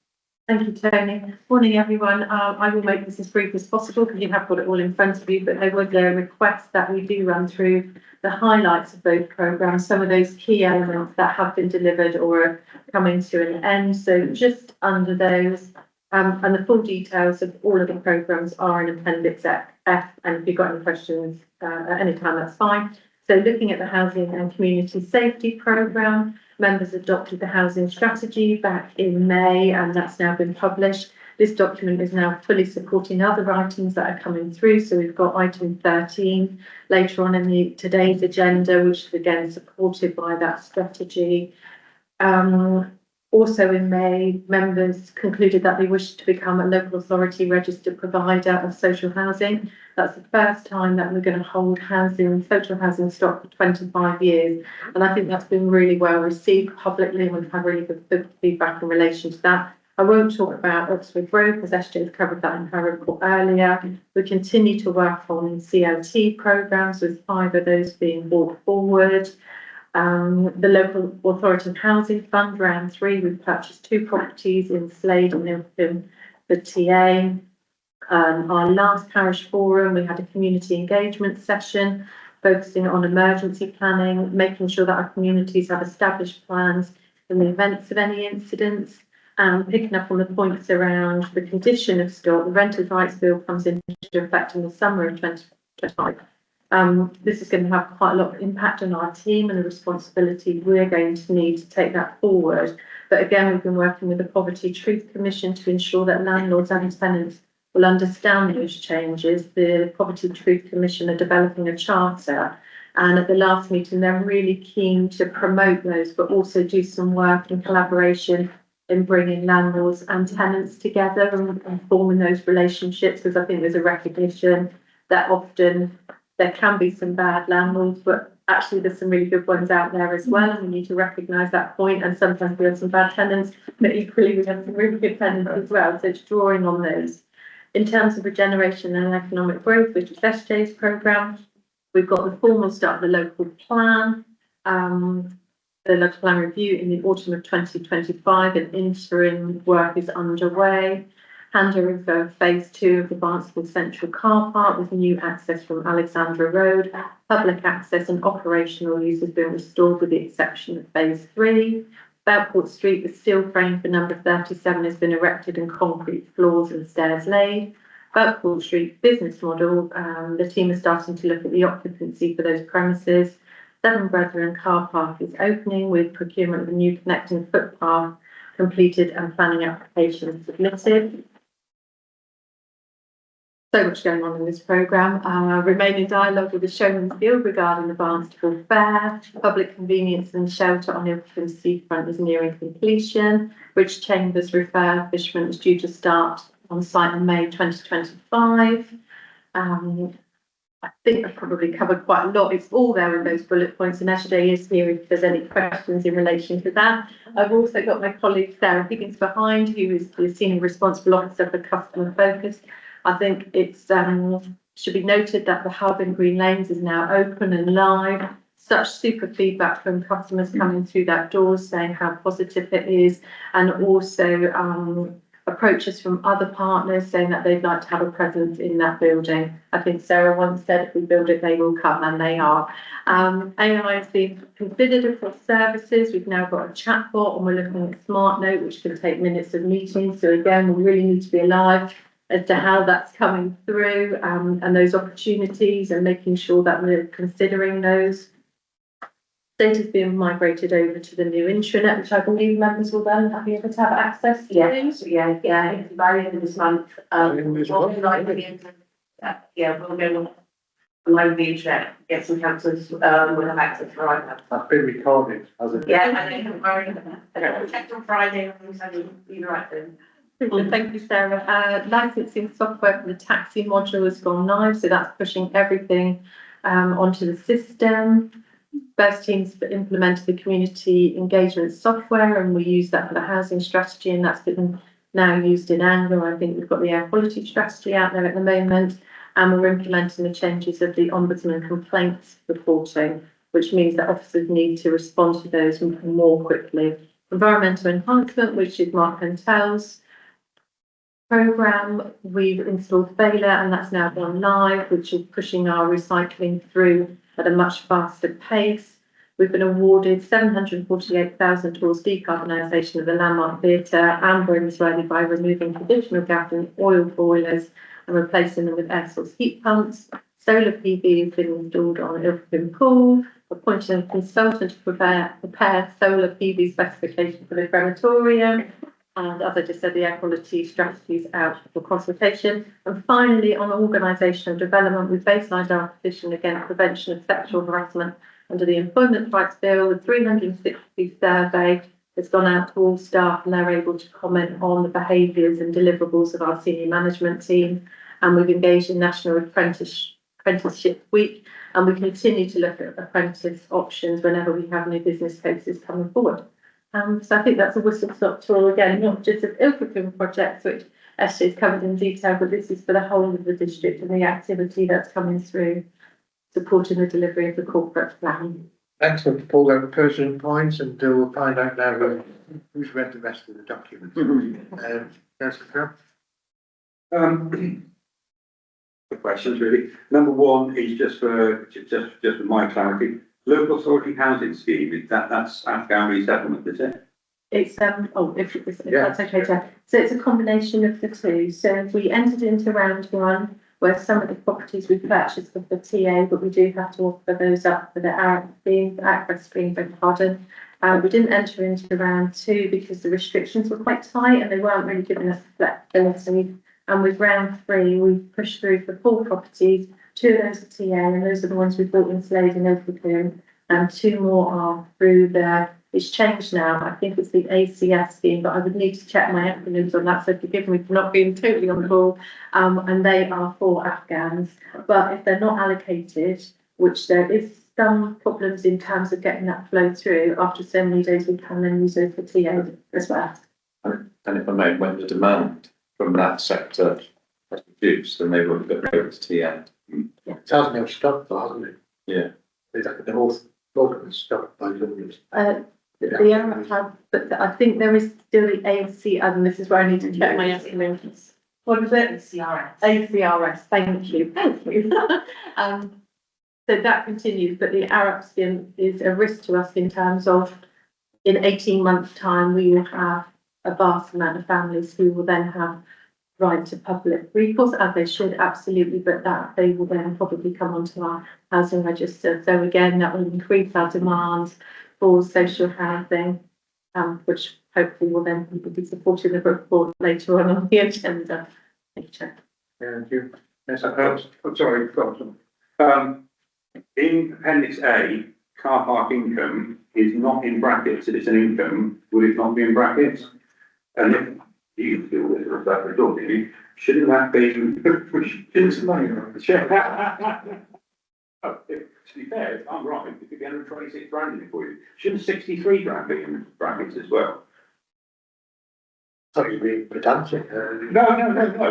Thank you, Tony. Morning, everyone. I will make this as brief as possible because you have got it all in front of you, but there was a request that we do run through the highlights of those programmes, some of those key elements that have been delivered or are coming to an end. So just under those, and the full details of all of the programmes are in Appendix F, and if you've got any questions at any time, that's fine. So looking at the Housing and Community Safety Programme, members adopted the housing strategy back in May, and that's now been published. This document is now fully supporting other items that are coming through. So we've got item 13 later on in today's agenda, which is again supported by that strategy. Also in May, members concluded that they wish to become a local authority registered provider of social housing. That's the first time that we're going to hold social housing stock for 25 years. And I think that's been really well received publicly, and we've had really good feedback in relation to that. I won't talk about Oxford Road because SJ has covered that in her report earlier. We continue to work on CLT programmes, with 5 of those being brought forward. The Local Authority Housing Fund, round 3, we've purchased 2 properties in Slade and Ilfracombe for TA. Our last parish forum, we had a community engagement session focusing on emergency planning, making sure that our communities have established plans in the events of any incidents, and picking up on the points around the condition of stock. The Renters' Rights Bill comes into effect in the summer of 2025. This is going to have quite a lot of impact on our team and the responsibility we're going to need to take that forward. But again, we've been working with the Poverty Truth Commission to ensure that landlords and tenants will understand those changes. The Poverty Truth Commission are developing a charter, and at the last meeting, they're really keen to promote those, but also do some work in collaboration in bringing landlords and tenants together and forming those relationships, because I think there's a recognition that often there can be some bad landlords, but actually there's some really good ones out there as well, and we need to recognise that point. And sometimes we have some bad tenants, but equally we have some really good tenants as well. So it's drawing on those. In terms of regeneration and economic growth, which is SJ's programme, we've got the formal start of the local plan, the local plan review in the autumn of 2025, and interim work is underway. Handover of phase 2 of the Barnstaple Central Car Park with new access from Alexandra Road. Public access and operational use has been restored with the exception of phase 3. Belport Street, the steel frame for number 37 has been erected and concrete floors and stairs laid. Birkpool Street business model. The team is starting to look at the occupancy for those premises. Seven Brethren car park is opening with procurement of a new connecting footpath completed and planning application submitted. So much going on in this programme. Remain in dialogue with the Showman's Guild regarding the Barnstaple Fair. Public convenience and shelter on Ilfracombe seafront is nearing completion. Bridge Chambers refurbishment is due to start on site in May 2025. I think I've probably covered quite a lot. It's all there in those bullet points, and Ashley is here if there's any questions in relation to that. I've also got my colleague Sarah Higgins behind, who is the Senior Responsible Officer for Customer Focus. I think it's should be noted that the hub in Green Lanes is now open and live. Such super feedback from customers coming through that door saying how positive it is, and also approaches from other partners saying that they'd like to have a presence in that building. I think Sarah once said if we build it, they will come, and they are. AI has been considered across services. We've now got a chatbot, and we're looking at SmartNote, which can take minutes of meetings. So again, we really need to be alive as to how that's coming through, and those opportunities, and making sure that we're considering those. Data's being migrated over to the new intranet, which I believe members will then be able to have access to. Yeah, by the end of this month, we'll be live with the internet. We'll go live the internet, get some councillors, we'll have access for iPads. That's been recorded, hasn't it? Yeah, and then don't worry, check on Friday, so you'll be right then. Thank you, Sarah. Licensing software for the taxi module has gone live, so that's pushing everything onto the system. First teams implemented the community engagement software, and we use that for the housing strategy, and that's been now used in anger. I think we've got the air quality strategy out there at the moment, and we're implementing the changes of the ombudsman complaints reporting, which means that officers need to respond to those more quickly. Environmental enhancement, which is Mark Pentel's programme, we've installed Baylor, and that's now gone live, which is pushing our recycling through at a much faster pace. We've been awarded 748,000 towards decarbonisation of the Landmark Theatre and Israeli by removing traditional gas and oil boilers and replacing them with air source heat pumps. Solar PV has been installed on Ilfracombe Pool. Appointed a consultant to prepare solar PV specification for the crematorium. And as I just said, the air quality strategy is out for consultation. And finally, on organisational development, we've baselined our position against prevention of sexual harassment under the Employment Rights Bill. The 360 survey has gone out to all staff, and they're able to comment on the behaviours and deliverables of our senior management team. And we've engaged in National Apprenticeship Week, and we continue to look at apprentice options whenever we have new business cases coming forward. So I think that's a whistle-stop tour again, not just of Ilfracombe projects, which Ashley's covered in detail, but this is for the whole of the district and the activity that's coming through, supporting the delivery of the corporate plan. Excellent, Paul, over pertinent points, and we'll find out now who's read the rest of the document. Councillor The questions really. Number one is just for my clarity. Local authority housing scheme, that's Afghan resettlement, is it? It's if that's okay, Chair. So it's a combination of the two. So we entered into round one, where some of the properties we purchased were for TA, but we do have to offer those up for the Arab scheme, beg pardon. We didn't enter into round two because the restrictions were quite tight and they weren't really giving us the flexibility. And with round three, we pushed through for 4 properties. 2 of those are TA, and those are the ones we bought in Slade and Ilfracombe, and 2 more are through there. It's changed now. I think it's the ACS scheme, but I would need to check my acronyms on that, so forgive me for not being totally on the ball. And they are for Afghans. But if they're not allocated, which there is some problems in terms of getting that flow through, after so many days, we can then use those for TA as well. And if I may, when the demand from that sector has reduced, then they will go over to TA. It hasn't been stopped, hasn't it? Yeah. The whole program is stopped by government. The Arab have, but I think there is still the AFC, and this is where I need to check my acronyms. What is it? ACRS, thank you. So that continues, but the Arab scheme is a risk to us in terms of in 18 months' time, we will have a vast amount of families who will then have right to public recourse, as they should, absolutely, but that they will then probably come onto our housing register. So again, that will increase our demand for social housing, which hopefully will then be supported in the report later on the agenda. Thank you, Chair. Thank you. Yes, I'm sorry, in appendix A, car park income is not in brackets, it's an income, would it not be in brackets? And if you deal with it, that we're talking, shouldn't that be? Shouldn't some money around? Oh, to be fair, if I'm right, it could be 126 grand in it for you. Shouldn't 63 grand be in brackets as well? Thought you'd be pedantic. No,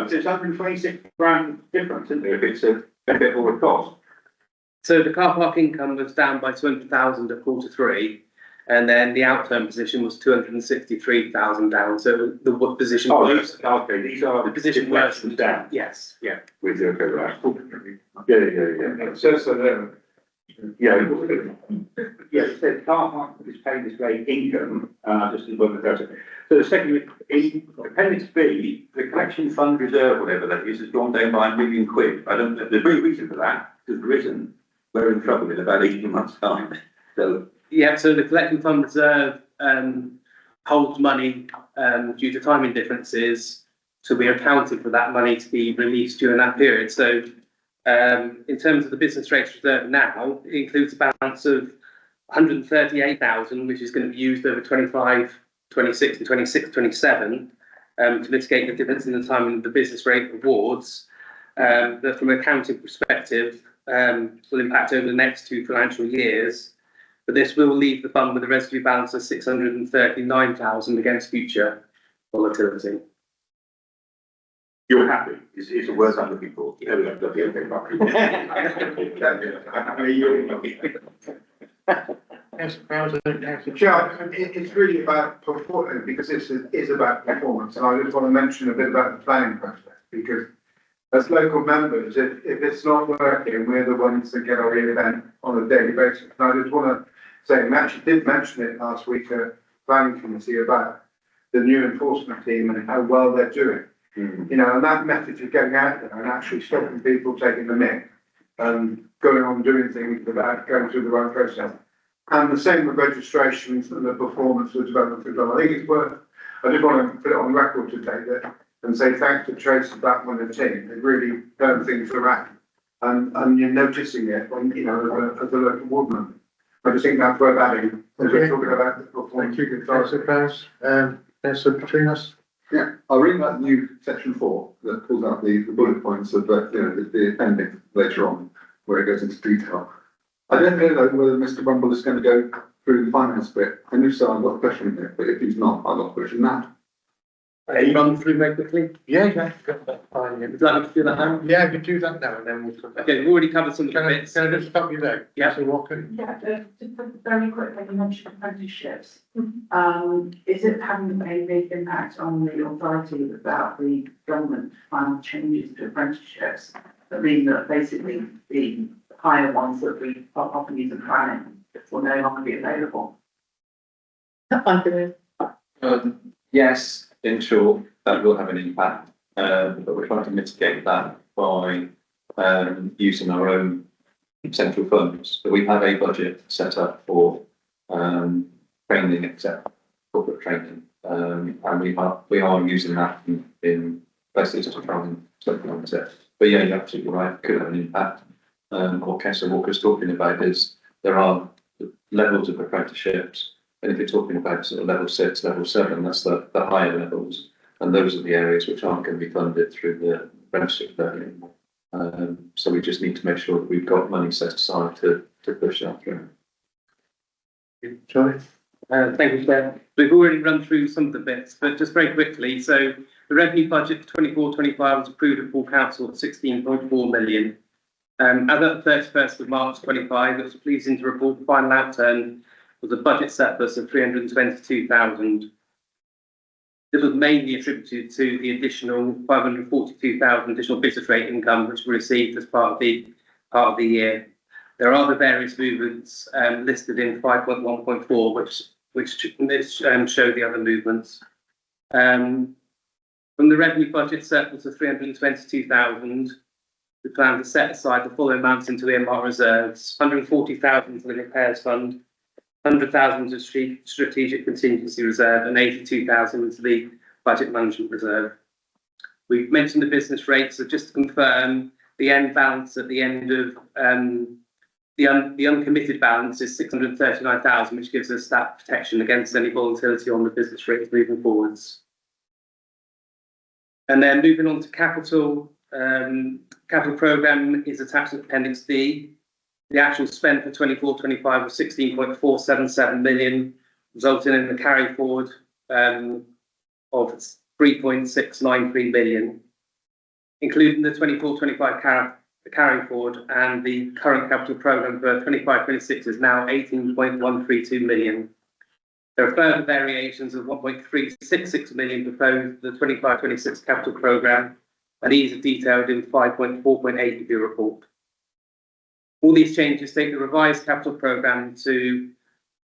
it's 126 grand difference, isn't it, if it's a benefit or a cost? So the car park income was down by 200,000 at quarter 3, and then the outturn position was 263,000 down. So the position was Okay, these are the position worse than down. Yes, yeah. With the, okay, right. Yeah. So, it said car park is paid this way income, just as well as that. So the second, in appendix B, the collection fund reserve, whatever that is, has gone down by £1 million. I don't know, there's no reason for that, because there isn't. We're in trouble in about 18 months' time. So, yeah, so the collecting fund reserve holds money due to timing differences, so we accounted for that money to be released during that period. So in terms of the business rates reserve now, it includes a balance of 138,000, which is going to be used over 25, 26 and 26, 27 to mitigate the difference in the timing of the business rate awards. That from an accounting perspective will impact over the next 2 financial years. But this will leave the fund with a residue balance of 639,000 against future volatility. you're happy, is the word I'm looking for. There we go, Yes, Councillor. Chair, it's really about performance, because this is about performance, and I just want to mention a bit about the planning process, because as local members, if it's not working, we're the ones that get our event on a daily basis. And I just want to say, we actually did mention it last week at planning committee about the new enforcement team and how well they're doing. You know, and that message is getting out there and actually stopping people taking the mick and going on doing things without going through the right process. And the same with registrations and the performance of development control. I think it's worth, I just want to put it on record today that, and say thanks to Tracy Blackman and the team. They've really turned things around. And you're noticing it when, you know, as a local woman. I just think that's worth adding. As we're talking about the performance. Thank you, Councillor Crowes. Councillor Petrinos. Yeah, I'll read that new section 4 that pulls out the bullet points of the appendix later on, where it goes into detail. I don't know whether Mr. Rumble is going to go through the finance bit, and if so, I've got a question here, but if he's not, I've got a question now. Can you run through very quickly? Yeah, that's fine. Would you like me to do that now? Yeah, I can do that now and then we'll come back. Okay, we've already covered some of the Can bits. I just stop you there? Yeah. Councillor Walker? Yeah, just very quickly, you mentioned apprenticeships. Is it having a big impact on the authority about the government plan changes to apprenticeships that mean that basically the higher ones that we often use in planning will no longer be available? Yes, in short, that will have an impact, but we're trying to mitigate that by using our own central funds. So we have a budget set up for training, except corporate training, and we are using that in places to try and supplement it. But yeah, you're absolutely right, it could have an impact. What Councillor Walker's talking about is there are levels of apprenticeships. And if you're talking about sort of level 6, level 7, that's the higher levels, and those are the areas which aren't going to be funded through the apprenticeship learning. So we just need to make sure that we've got money set aside to push that through. Sorry. Thank you, Chair. We've already run through some of the bits, but just very quickly. So the revenue budget for 24-25 was approved at full council at 16.4 million. As at the 31st of March 25, it was pleasing to report the final outturn was a budget surplus of 322,000. This was mainly attributed to the additional 542,000 additional business rate income which we received as part of the year. There are the various movements listed in 5.1.4, which show the other movements. From the revenue budget surplus of 322,000, we plan to set aside the full amounts into earmark reserves, 140,000 for the repairs fund, 100,000 to strategic contingency reserve, and 82,000 to the budget management reserve. We've mentioned the business rates, so just to confirm, the end balance at the end of the uncommitted balance is 639,000, which gives us that protection against any volatility on the business rates moving forwards. And then moving on to capital, capital programme is attached to Appendix D. The actual spend for 24-25 was 16.477 million, resulting in a carry forward of 3.693 million, including the 24-25 carry forward, and the current capital programme for 25-26 is now 18.132 million. There are further variations of 1.366 million proposed for the 25-26 capital programme, and these are detailed in 5.4.8 of your report. All these changes take the revised capital programme to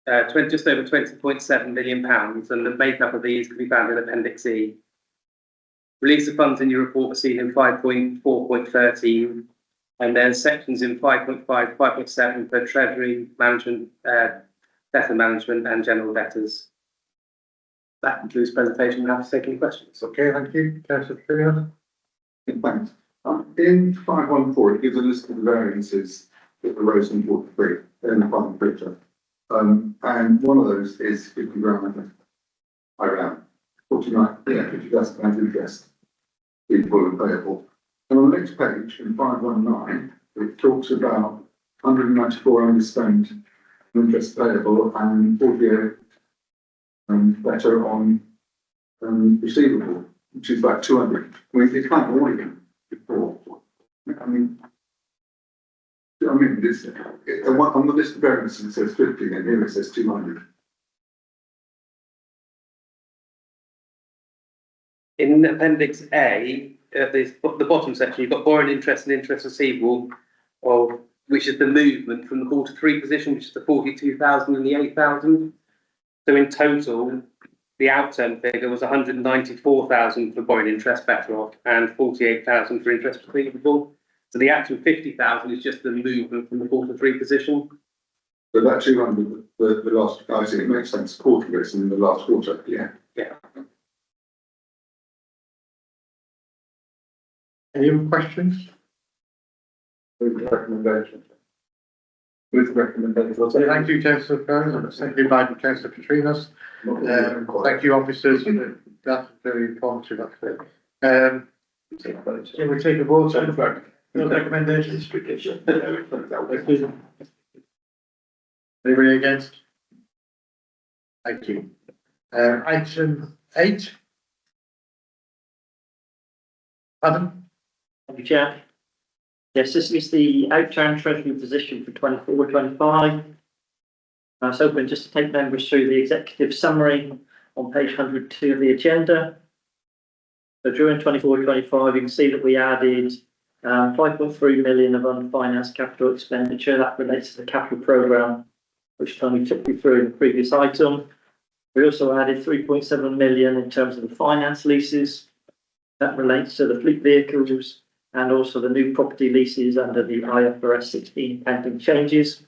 just over £20.7 million, and the makeup of these can be found in Appendix E. Release of funds in your report are seen in 5.4.13, and then sections in 5.5, 5.7 for Treasury Management, Debtor Management and General Debtors. That concludes the presentation. Now to take any questions. Okay, thank you. Councillor Freeman. Thanks. In 514, it gives a list of the variances that arose in 43 in the final picture. And one of those is 50 grand. I ran 49, yeah, 50,000 pounds interest, equal and payable. And on the next page, in 519, it talks about 194 underspent interest payable and 48 better on receivable, which is about 200. I mean, it's kind of already before. I mean, it's, on the list of variances it says 50, and here it says 200. In Appendix A, the bottom section, you've got borrowing interest and interest receivable, which is the movement from the quarter 3 position, which is the 42,000 and the 8,000. So in total, the outturn figure was 194,000 for borrowing interest better off and 48,000 for interest receivable. So the actual 50,000 is just the movement from the quarter 3 position. But that 200, the last, I see, it makes sense, quarter is in the last quarter, yeah. Yeah. Any other questions? With the recommendation. With the recommendation. So thank you, Councillor Freeman. Thank you, Councillor Petrinos. Thank you, officers. That's very informative, actually. Can we take a vote on the recommendations? Anybody against? Thank you. Item 8. Adam? Thank you, Chair. Yes, this is the outturn treasury position for 24-25. I was hoping just to take members through the executive summary on page 102 of the agenda. So during 24-25, you can see that we added 5.3 million of unfinanced capital expenditure. That relates to the capital programme, which Tony took you through in the previous item. We also added 3.7 million in terms of the finance leases. That relates to the fleet vehicles and also the new property leases under the IFRS 16 pending changes.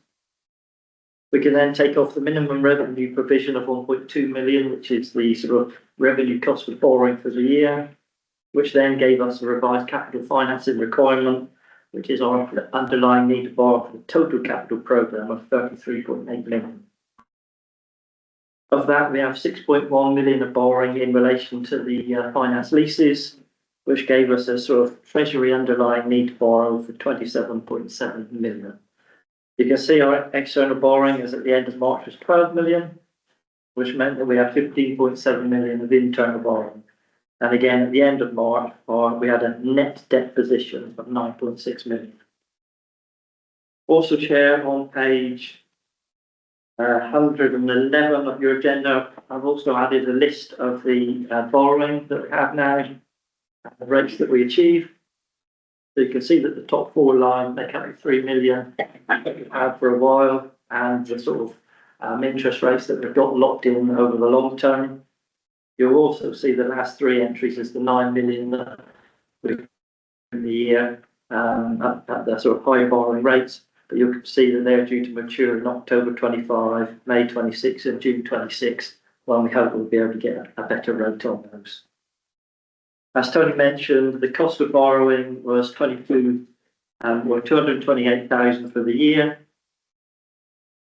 We can then take off the minimum revenue provision of 1.2 million, which is the sort of revenue cost for borrowing for the year, which then gave us a revised capital financing requirement, which is our underlying need to borrow for the total capital programme of 33.8 million. Of that, we have 6.1 million of borrowing in relation to the finance leases, which gave us a sort of treasury underlying need to borrow for 27.7 million. You can see our external borrowing as at the end of March was 12 million, which meant that we had 15.7 million of internal borrowing. And again, at the end of March, we had a net debt position of 9.6 million. Also, Chair, on page 111 of your agenda, I've also added a list of the borrowing that we have now, and the rates that we achieve. So you can see that the top 4 lines make up 3 million that we've had for a while, and the sort of interest rates that we've got locked in over the long term. You'll also see the last three entries as the 9 million that we in the year at the sort of higher borrowing rates. But you can see that they're due to mature in October 25, May 26 and June 26, when we hope we'll be able to get a better rate on those. As Tony mentioned, the cost of borrowing was 228,000 for the year.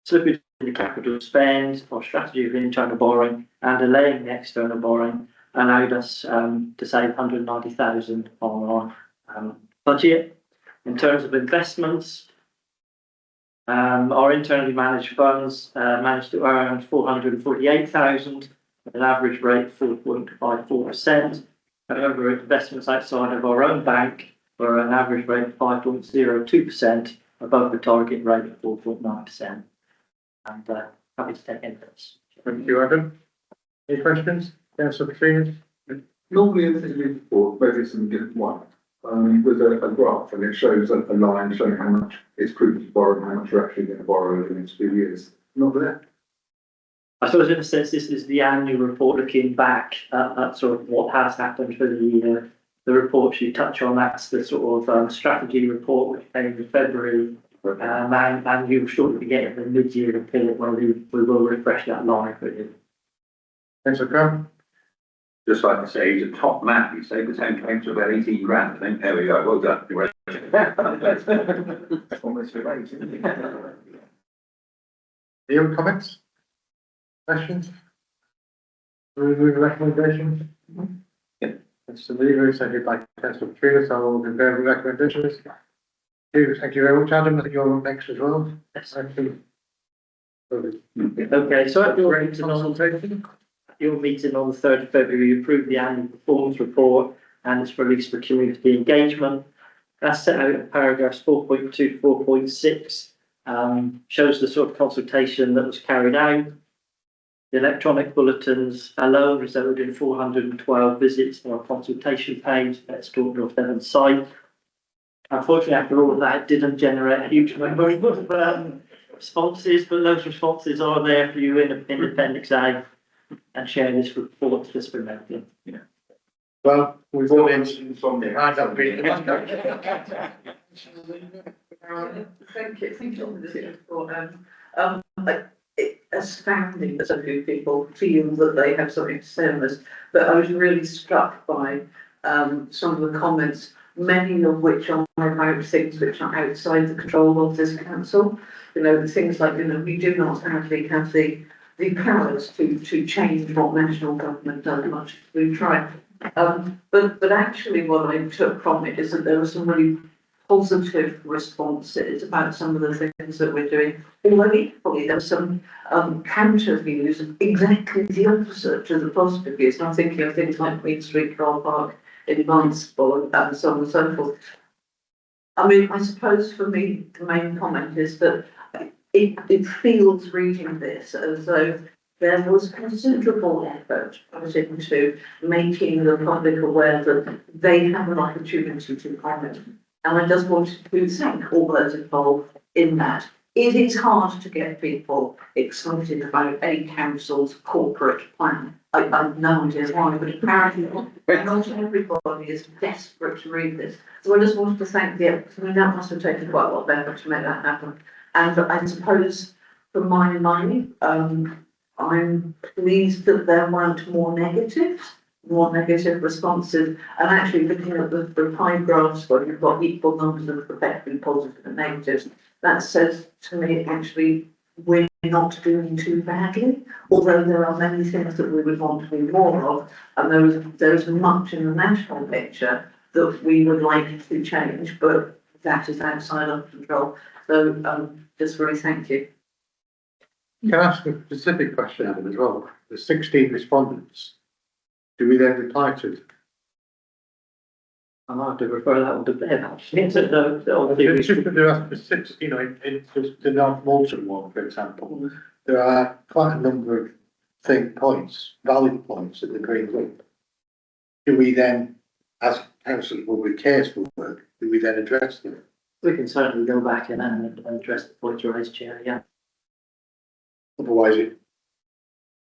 Slippage in the capital spend or strategy of internal borrowing and delaying the external borrowing allowed us to save 190,000 on our budget. In terms of investments, our internally managed funds managed to earn 448,000 at an average rate of 4.54%. However, investments outside of our own bank were an average rate of 5.02% above the target rate of 4.9%. And happy to take any questions. Thank you, Adam. Any questions? Councillor Peters? Normally in the report, maybe it's in different one, there's a graph and it shows a line showing how much it's prudent to borrow and how much you're actually going to borrow over the next few years. Not there? I suppose in a sense, this is the annual report looking back at sort of what has happened for the year. The reports you touch on, that's the sort of strategy report which came in February. And you'll shortly be getting the mid-year report where we will refresh that line for you. Councillor Crum? Just like to say, he's a top man. He saved the town came to about 18 grand, I think. There we go. Well done. That's almost your age, isn't it? Any other comments? Questions? Reviewing recommendations? Yeah. Mr. Lever, seconded by Councillor Peters, all in favour of recommendations. Thank you very much, Adam. I think you're up next as well. Yes. Okay, So at your meeting on the 3rd of February, you approved the annual performance report and its release for community engagement. That's set out in paragraphs 4.2 to 4.6, shows the sort of consultation that was carried out. The electronic bulletins alone resulted in 412 visits to our consultation page. Let's talk North Devon site. Unfortunately, after all of that, it didn't generate a huge number of responses, but those responses are there for you in Appendix A and share this report just for noting. yeah. Well, we've all been from the hand up Thank you for this report. It's astounding that so few people feel that they have something to say on this, but I was really struck by some of the comments, many of which are about things which are outside the control of this council. You know, things like, you know, we do not actually have the powers to change what national government does, much as we've tried. But actually what I took from it is that there were some really positive responses about some of the things that we're doing. Although equally there were some counter views, exactly the opposite to the positive views. And I'm thinking of things like Queen Street Car Park in Barnstable and so on and so forth. I mean, I suppose for me, the main comment is that it feels reading this as though there was considerable effort put into making the public aware that they have an opportunity to comment. And I just wanted to thank all those involved in that. It is hard to get people excited about a council's corporate plan. I have no idea why, but apparently not everybody is desperate to read this. So I just wanted to thank the efforts. I mean, that must have taken quite a lot of effort to make that happen. And I suppose for my money, I'm pleased that there weren't more negative responses. And actually looking at the pie graphs where you've got equal numbers of effectively positive and negatives, that says to me actually we're not doing too badly, although there are many things that we would want to be more of, and there is much in the national picture that we would like to change, but that is outside our control. So just really thank you. Can I ask a specific question, Adam, as well? The 16 respondents, do we then reply to them? I might have to refer that one to Ben, actually. Just to do a specific, you know, in the North Moulton one, for example, there are quite a number of points, valid points that the Green Group. Do we then, as council of public cares for work, do we then address them? We can certainly go back and address the points raised, Chair, yeah. Otherwise,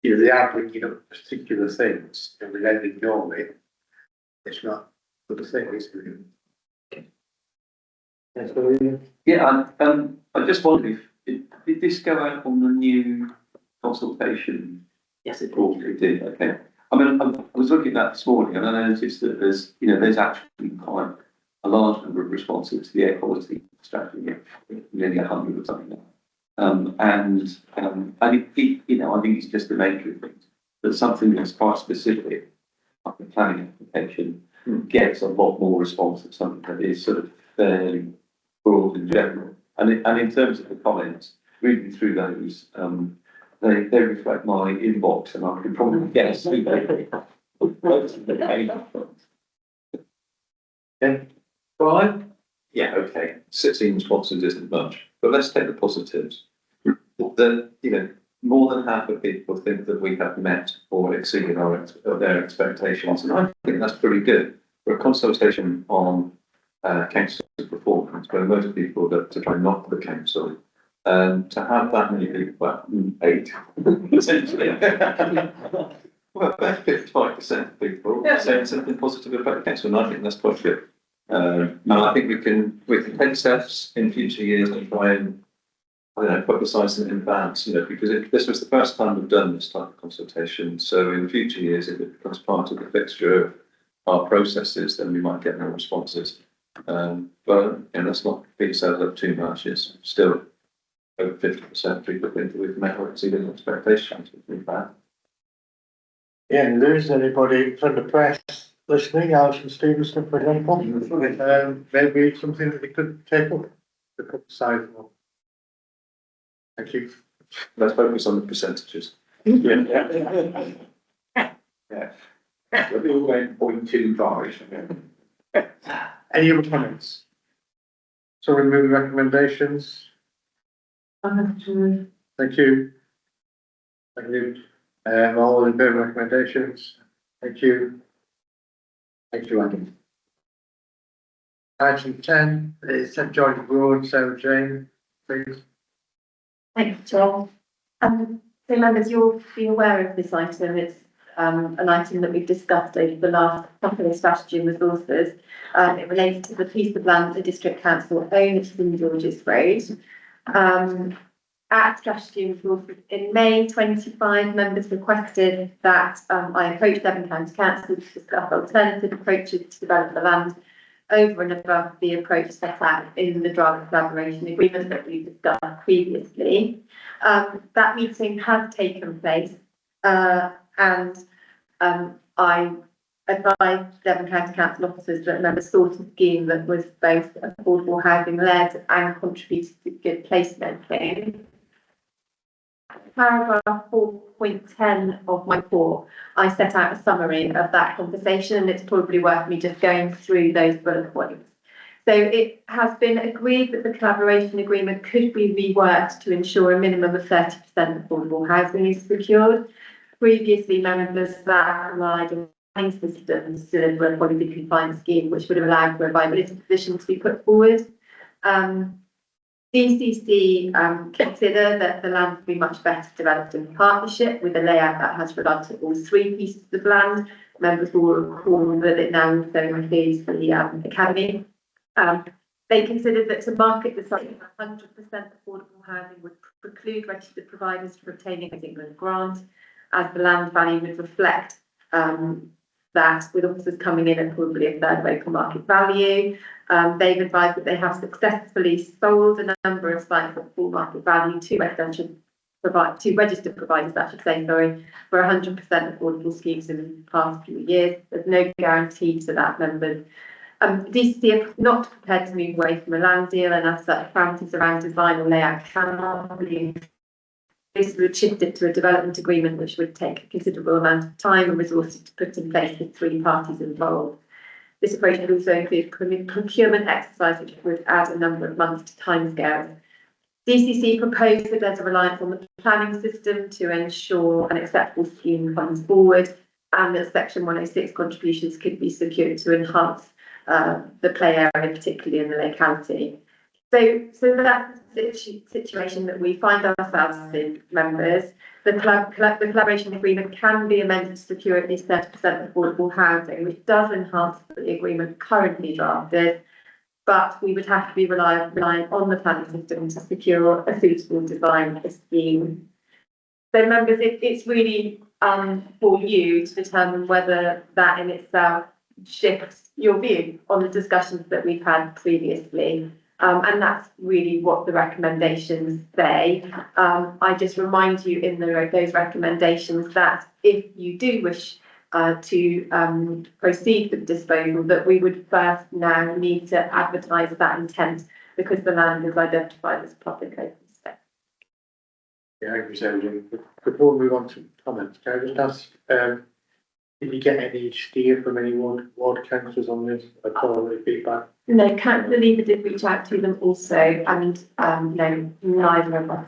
you know, they are bringing up particular things and we then ignore it. It's not a good thing, is it? Yes, William? Yeah, I just wondered if, did this go out on the new consultation? Yes, it Report? It did, okay. I mean, I was looking at that this morning and I noticed that there's actually quite a large number of responses to the air quality strategy, nearly 100 or something now. I think it's just the nature of things, that something that's quite specific, like a planning application, gets a lot more response than something that is sort of fairly broad in general. And in terms of the comments, reading through those, they reflect my inbox, and I can probably guess who they Yeah. Brian? Yeah, okay. 16 responses isn't much, but let's take the positives. More than half of people think that we have met or exceeded their expectations, and I think that's pretty good. For a consultation on council performance, where most people look to try and knock the council, to have that many people, well, 8, essentially. Well, about 55% of people saying something positive about the council, and I think that's quite good. And I think we can take steps in future years and try and, publicise it in advance, because this was the first time we've done this type of consultation. So in future years, if it becomes part of the fixture of our processes, then we might get more responses. But let's not beat ourselves up too much. It's still over 50% of people think that we've met or exceeded expectations, which is bad. Yeah, and there isn't anybody from the press listening, Alison Stevenson, for example. Maybe it's something that they could take up, to put aside for. Thank you. Let's focus on the percentages. Yeah. So we all went 0.25. Any other comments? So we move recommendations. Thank you. Thank you. All in favour of recommendations? Thank you. Thank you, Adam. Item 10 is St George Road, Sarah Jane, please. Thank you, John. So members, you'll be aware of this item. It's an item that we've discussed over the last couple of strategy and resources. It relates to the piece of land the District Council own at St George's Road. At strategy and resources in May 25, members requested that I approach Devon County Council to discuss alternative approaches to develop the land over and above the approach set out in the draft collaboration agreement that we discussed previously. That meeting has taken place, and I advised Devon County Council officers that members sought a scheme that was both affordable housing led and contributed to good placemaking. Paragraph 4.10 of my report, I set out a summary of that conversation, and it's probably worth me just going through those bullet points. So it has been agreed that the collaboration agreement could be reworked to ensure a minimum of 30% affordable housing is secured. Previously, members that relied on planning systems to deliver a policy compliant scheme, which would have allowed for a viability position to be put forward. DCC consider that the land would be much better developed in partnership with a layout that has regard to all 3 pieces of land. Members will recall that it now also includes the academy. They considered that to market the site for 100% affordable housing would preclude registered providers from obtaining a single grant, as the land value would reflect that, with officers coming in at probably a third local market value. They've advised that they have successfully sold a number of sites at full market value to registered providers, I should say, for 100% affordable schemes in the past few years. There's no guarantee to that, members. DCC are not prepared to move away from a land deal, and as such, parameters around design or layout cannot be. This would shift it to a development agreement, which would take a considerable amount of time and resources to put in place with 3 parties involved. This approach would also include procurement exercise, which would add a number of months to timescales. DCC proposed that there's a reliance on the planning system to ensure an acceptable scheme comes forward, and that Section 106 contributions could be secured to enhance the play area, particularly in the locality. So that's the situation that we find ourselves in, members. The collaboration agreement can be amended to secure at least 30% affordable housing, which does enhance the agreement currently drafted. But we would have to be reliant on the planning system to secure a suitable design scheme. So members, it's really for you to determine whether that in itself shifts your view on the discussions that we've had previously. And that's really what the recommendations say. I just remind you in those recommendations that if you do wish to proceed with disposal, that we would first now need to advertise that intent because the land is identified as public open space. Yeah, thank you, Sarah Jane. Before we move on to comments, can I just ask, did you get any steer from any ward councillors on this? I call it feedback. No, Councillor Lever did reach out to them also, and no, neither of us.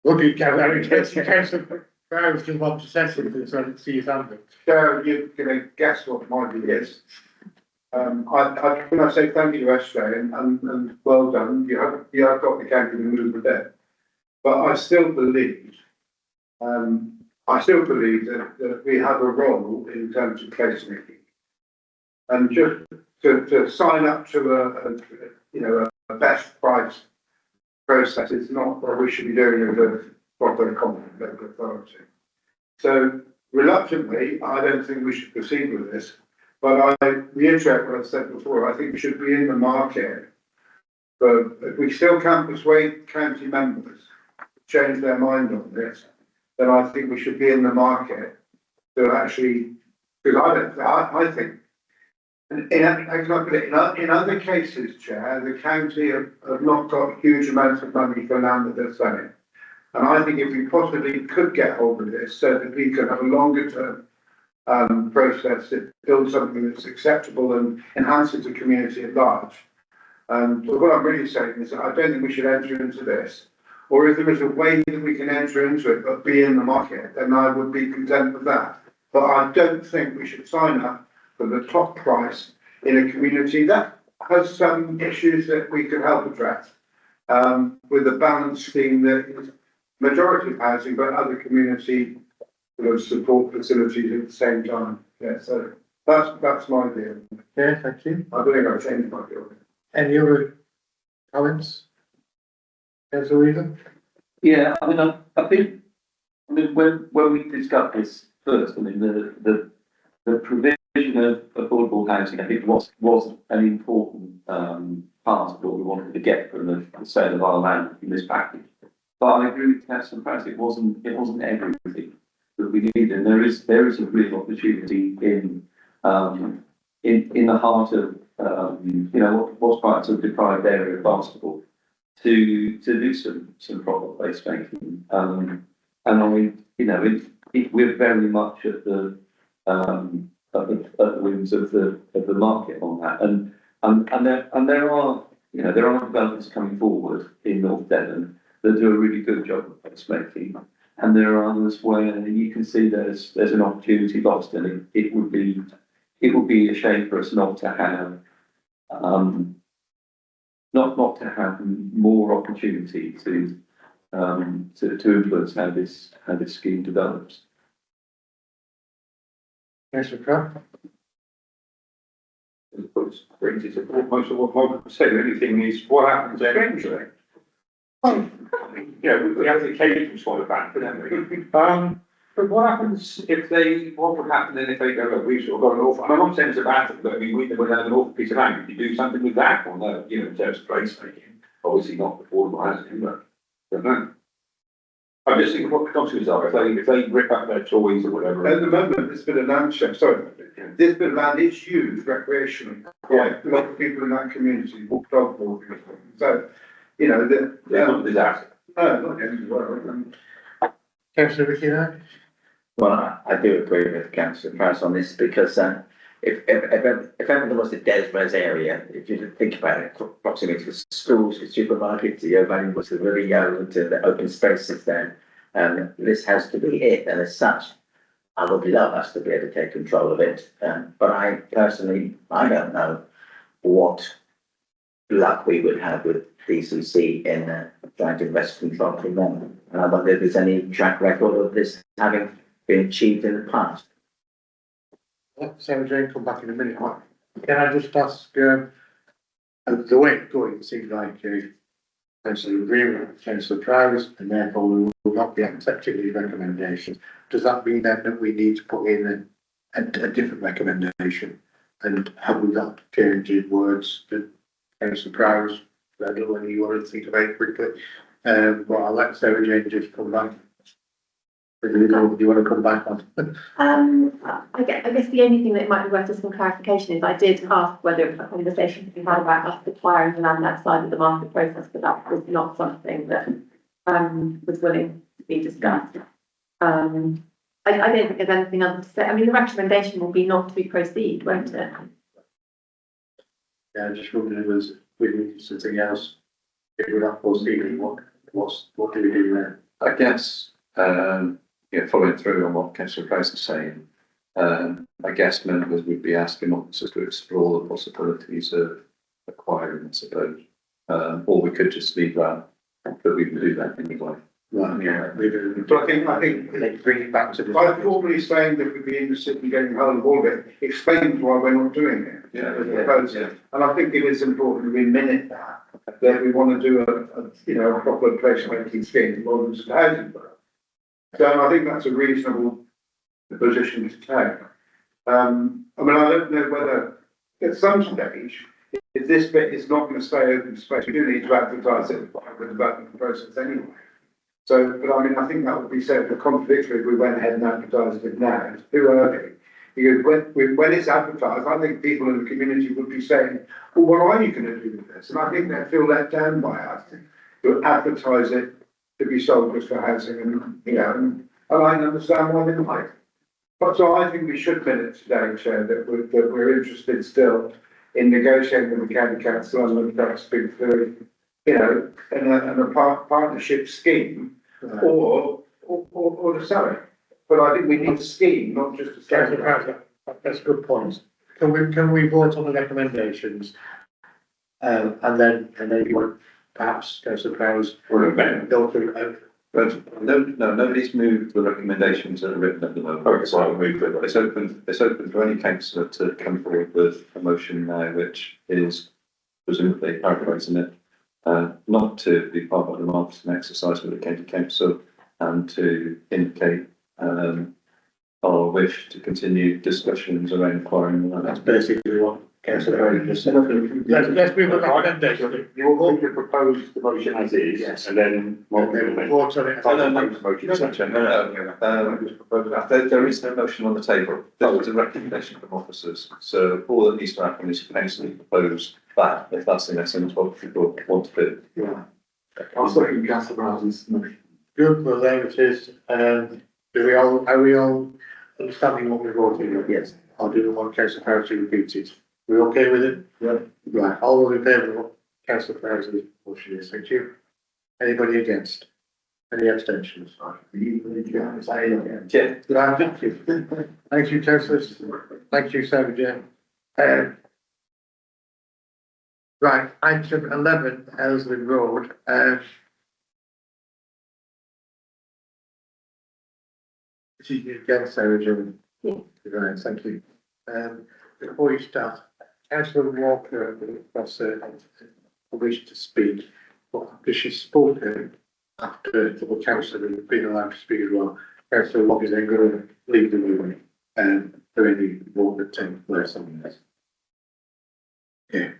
What do you councillor Farrell's just want to say something, so I didn't see his hand. So you're gonna guess what my view is. I say thank you to SJ and well done, you have got the county to move a bit. But I still believe that we have a role in terms of case making. And just to sign up to a best price process is not what we should be doing as a proper competent local authority. So reluctantly, I don't think we should proceed with this, but I reiterate what I said before. I think we should be in the market. But if we still can't persuade county members to change their mind on this, then I think we should be in the market to actually, because I think, in other cases, Chair, the county have not got huge amounts of money for land that they're selling. And I think if we possibly could get hold of this so that we could have a longer term process that builds something that's acceptable and enhances the community at large. And what I'm really saying is that I don't think we should enter into this. Or if there is a way that we can enter into it but be in the market, then I would be content with that. But I don't think we should sign up for the top price in a community that has some issues that we could help address with a balanced scheme that is majority of housing, but other community support facilities at the same time. Yeah, so that's my view. Yeah, thank you. I believe I've changed my view. Any other comments? Councillor Weaver? Yeah, I think when we discussed this first, the provision of affordable housing, I think was an important part of what we wanted to get from the sale of our land in this package. But I agree with Councillor Pratt, it wasn't everything that we needed. And there is a real opportunity in the heart of what's quite a sort of deprived area of Barnstaple to do some proper place making. And we're very much at the whims of the market on that. And there are developments coming forward in North Devon that do a really good job of place making. And there are others where you can see there's an opportunity lost, and it would be a shame for us not to have not to have more opportunity to influence how this scheme develops. Councillor Pratt? Brings it to most of what Margaret was saying. The only thing is what happens eventually. We have the occasional sort of ban for them. But what happens what would happen then if they go, look, we've sort of got an awful, I'm not saying it's a bad thing, but I mean, we would have an awful piece of land. Could you do something with that? Or no, in terms of place making, obviously not affordable housing, but I don't know. I'm just thinking what the consequences are if they rip up their toys or whatever. At the moment, this bit of land, this bit of land is used recreationally. Yeah, a lot of people in that community walk dog walking. So, it's not a disaster. No, not the end of the world. Councillor Ricky, Well, I do agree with Councillor Price on this because if ever there was a dead res area, if you think about it, proximity to schools, to supermarkets, the urban was really open to the open spaces then, this has to be it. And as such, I would love us to be able to take control of it. But I personally, I don't know what luck we would have with DCC in trying to invest control from them. And I wonder if there's any track record of this having been achieved in the past. Sarah Jane, come back in a minute. Can I just ask, the way it's going, it seems like councillor agreement with councillor Prowse, and therefore we will not be accepting these recommendations. Does that mean then that we need to put in a different recommendation? And have we got to change in words that councillor Prowse, I don't know whether you want to think about it quickly, but I'll let Sarah Jane just come back. Do you want to come back on? I guess the only thing that might be worth just some clarification is I did ask whether a conversation could be had about us acquiring the land outside of the market process, but that was not something that was willing to be discussed. I don't think there's anything else to say. I mean, the recommendation will be not to proceed, won't it? Yeah, just wondering if there's really something else. If we're not proceeding, what do we do then? I guess, following through on what Councillor Price is saying, I guess members would be asking officers to explore the possibilities of acquiring, I suppose. Or we could just leave that, but we can do that anyway. Right, yeah. But I think Let's bring it back to the. by formally saying that we'd be interested in getting hold of all of it, explains why we're not doing it. Yeah, As yeah, opposed yeah. to, and I think it is important we minute that we want to do a proper place making scheme rather than just a housing product. So I think that's a reasonable position to take. I mean, I don't know whether at some stage, if this bit is not going to stay open space, we do need to advertise it by the development process anyway. So, but I mean, I think that would be said contradictory if we went ahead and advertised it now. It's too early. Because when it's advertised, I think people in the community would be saying, well, what are you going to do with this? And I think they'd feel let down by us to advertise it to be sold just for housing and, and I understand why they might. But so I think we should minute today, Chair, that we're interested still in negotiating with the county council and the speak through, in a partnership scheme or to sell it. But I think we need a scheme, not just a scheme. That's a good point. Can we vote on the recommendations? And then you want perhaps councillor Prowse or go through. But nobody's moved the recommendations that are written at the moment. So it's open for any councillor to come forward with a motion now, which is presumably paraphrasing it, not to be part of the marketing exercise with the county council and to indicate our wish to continue discussions around acquiring the land. That's basically what councillor Prowse just said. Let's move on to recommendation. You want me to propose the motion as is, Yes. and then what we will Vote on it. There is no motion on the table. There was a recommendation from officers. So all that needs to happen is council propose that, if that's in essence what people want to do. Yeah. I'll second councillor Brown's motion. Good, well, there it is. Are we all understanding what we're voting on? Yes. Or do we want councillor Prowse to repeat it? We okay with it? Yeah. Right, all those in favour of what councillor Prowse's motion is, thank you. Anybody against? Any abstentions? Yeah. Right, thank you. Thank you, councillors. Thank you, Sarah Jane. Right, item 11, Ellsland Road. Again, Sarah Jane. Yeah. Right, thank you. Before you start, councillor Walker was wish to speak, but because she's spoken after the councillor has been allowed to speak as well, councillor Walker is then going to leave the room for any vote that takes place on this. Yeah.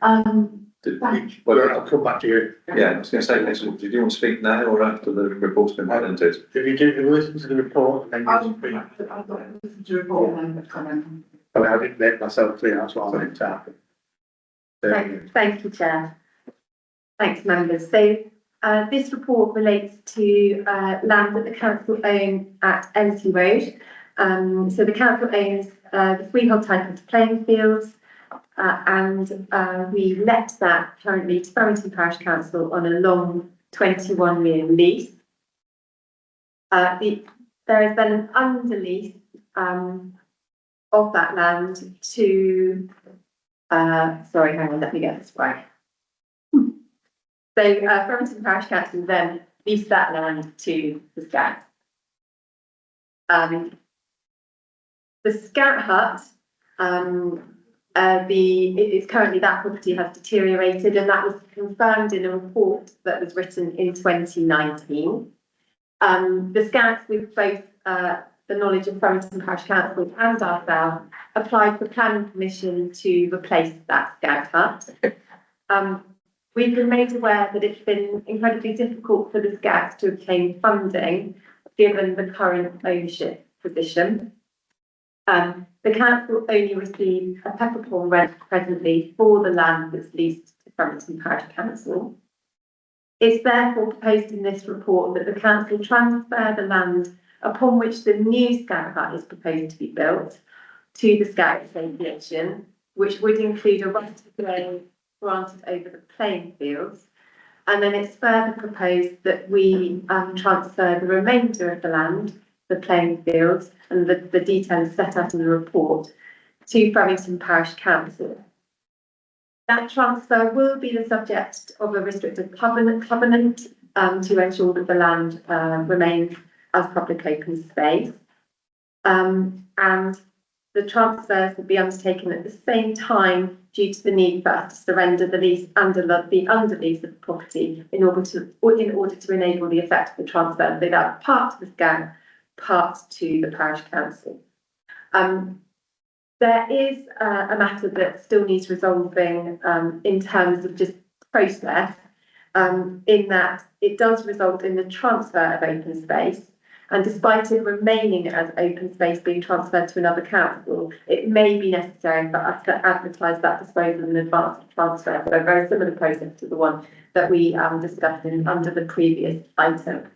Well, I'll come back to you. Yeah, I was going to say, councillor, did you want to speak now or after the report's been presented? If you listen to the report, then you speak. I've got to listen to a report and then comment. Oh, I didn't make myself clear, that's what I meant to happen. Thank you, Chair. Thanks, members. So this report relates to land that the council own at Elsie Road. So the council owns the freehold title to playing fields, and we let that currently to Farrington Parish Council on a long 21-year lease. There has been an underlease of that land to sorry, hang on, let me get this right. So, Ferguson Parish Council then leased that land to the Scouts. The Scout hut, it's currently that property has deteriorated, and that was confirmed in a report that was written in 2019. The Scouts, with both the knowledge of Ferguson Parish Council and ourselves, applied for planning permission to replace that Scout hut. We've been made aware that it's been incredibly difficult for the Scouts to obtain funding, given the current ownership position. The council only receives a peppercorn rent presently for the land that's leased to Ferguson Parish Council. It's therefore proposed in this report that the council transfer the land upon which the new Scout hut is proposed to be built to the Scout Association, which would include a right of way granted over the playing fields. And then it's further proposed that we transfer the remainder of the land, the playing fields, and the details set out in the report to Ferguson Parish Council. That transfer will be the subject of a restricted covenant to ensure that the land remains as public open space. And the transfers will be undertaken at the same time due to the need for us to surrender the lease and the underlease of the property in order to enable the effect of the transfer, so that part to the Scout, part to the Parish Council. There is a matter that still needs resolving in terms of just process, in that it does result in the transfer of open space. And despite it remaining as open space being transferred to another council, it may be necessary for us to advertise that disposal in advance of transfer. So a very similar process to the one that we discussed under the previous item.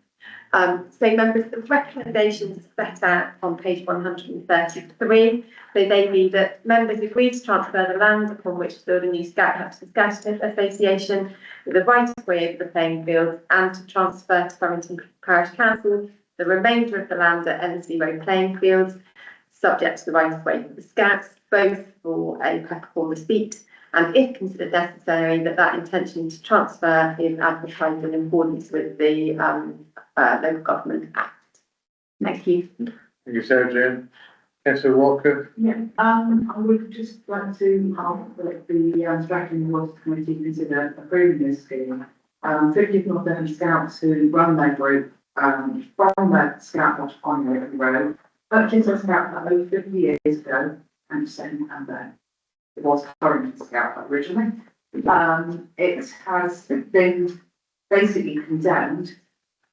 So members, the recommendations set out on page 133. So they read that members agree to transfer the land upon which to build a new Scout hut to the Scout Association with a right of way over the playing fields, and to transfer to Ferguson Parish Council the remainder of the land at Ensley Road playing fields, subject to the right of way for the Scouts, both for a peppercorn receipt, and if considered necessary, that intention to transfer is advertised in accordance with the Local Government Act. Thank you. Thank you, Sarah Jane. Councillor Walker. Yeah, I would just like to let the Strategy and Water Committee consider approving this scheme. 50 of them Scouts who run their group from the Scout Hut on River Road, purchased a Scout Hut over 50 years ago and sent and then it was current Scout Hut originally. It has been basically condemned,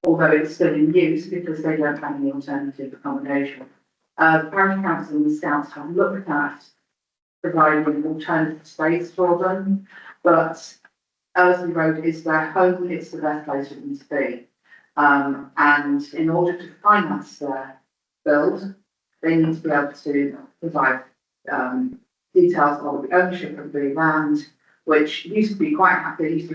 although it's still in use because they don't have any alternative accommodation. Parish Council and the Scouts have looked at providing an alternative space for them, but Ensley Road is their home, it's the best place for them to be. And in order to finance their build, they need to be able to provide details of the ownership of the land, which used to be quite happy to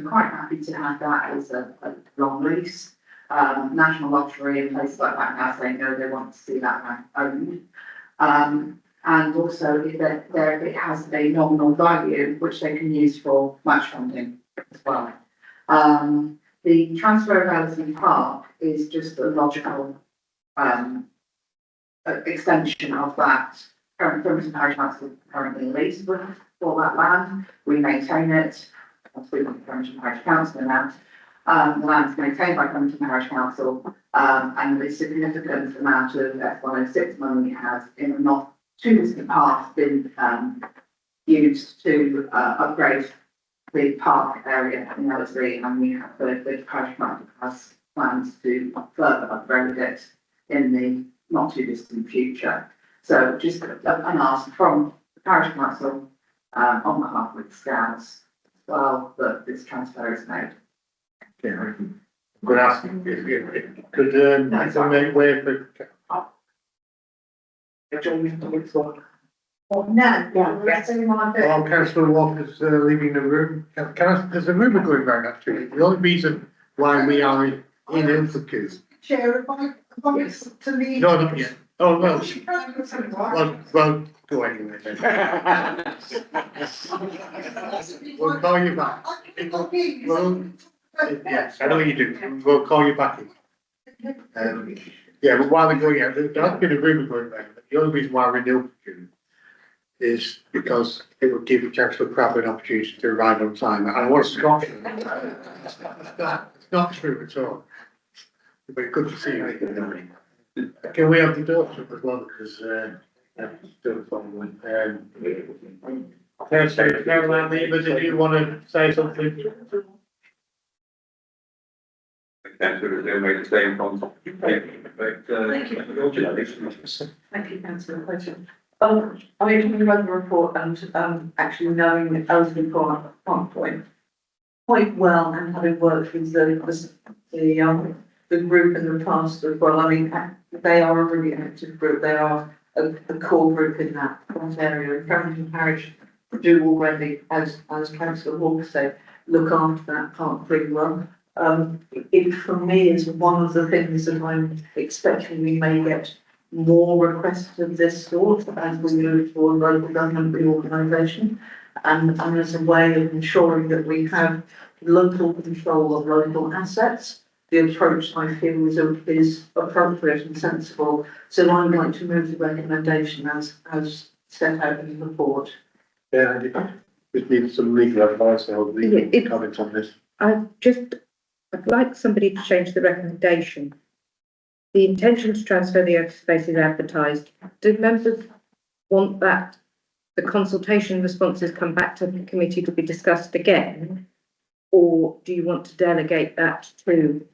have that as a long lease. National Lottery and places like that now saying no, they want to see that land owned. And also if it has a nominal value, which they can use for match funding as well. The transfer of Ellison Park is just a logical extension of that. Ferguson Parish Council currently leased for that land. We maintain it. That's with the Ferguson Parish Council now. The land is maintained by Ferguson Parish Council, and the significant amount of F106 money has, in a not too distant past, been used to upgrade the park area in Ellsbury, and we have the Parish Council has plans to further upgrade it in the not too distant future. So just an ask from the Parish Council on behalf of the Scouts as well that this transfer is made. Yeah, I'm going to ask if could make way for. Councillor Walker's leaving the room. There's a rumour going round actually. The only reason why we are in Ilfracombe. Chair, if I to leave. No, not yet. Oh, no. Well, go anyway then. We'll call you back. Well, yes, I know you do. We'll call you back. Yeah, but while they're going out, there has been a rumour going around. The only reason why we're in June is because it will give Chancellor Crabbe an opportunity to arrive on time. And I want to caution, it's not true at all. But good to see you. Can we have the door shut as well, because, still following, Caroline Weaver, did you want to say something? Councillor, they made the same point. Thank you, councillor, question. I mean, talking about the report and, actually knowing the Ellesmere point quite well, and having worked with the group in the past as well. I mean, they are a really active group. They are a core group in that area. And Farringdon Parish do already, as Councillor Walker said, look after that part pretty well. It for me is one of the things that I'm expecting we may get more requests of this sort as we move toward local government reorganisation, and as a way of ensuring that we have local control of local assets. The approach I feel is appropriate and sensible, so I'd like to move the recommendation as set out in the report. Yeah, we need some legal advice or legal comments on this. I'd like somebody to change the recommendation. The intention to transfer the open space is advertised. Do members want that the consultation responses come back to the committee to be discussed again? Or do you want to delegate that to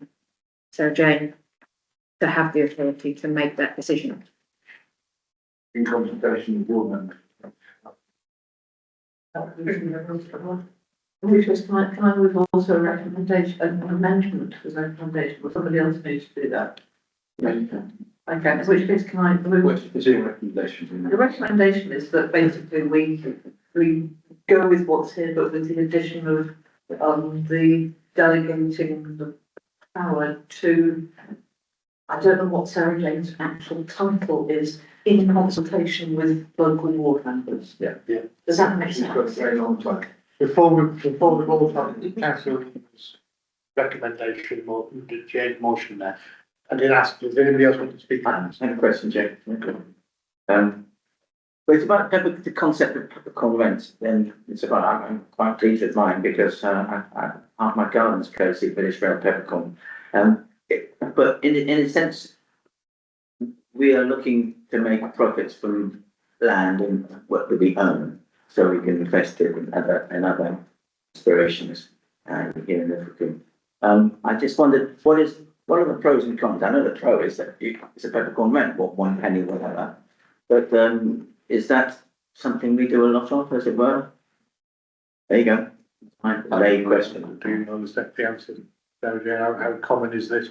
Sarah Jane to have the authority to make that decision? In consultation with board members. Which was, can I move also a recommendation, an amendment to the recommendation, or somebody else needs to do that? Okay, in which case can I move? Which is your recommendation? The recommendation is that basically we go with what's here, but with the addition of, the delegating the power to, I don't know what Sarah Jane's actual title is, in consultation with local ward members. Yeah. Does that make sense? Before we vote on Councillor's recommendation or the change motion there, I did ask, does anybody else want to speak? I have a question, Jake. But it's about the concept of peppercorn rent, then it's about, I'm quite pleased with mine because half my garden's cozy village around peppercorn. But in a sense, we are looking to make profits from land and what we own, so we can invest it in other aspirations here in Ilfracombe. I just wondered, what are the pros and cons? I know the pro is that it's a peppercorn rent, what, 1 penny, whatever. But is that something we do a lot of, as it were? There you go. My lay question. Do you know the answer? How common is this?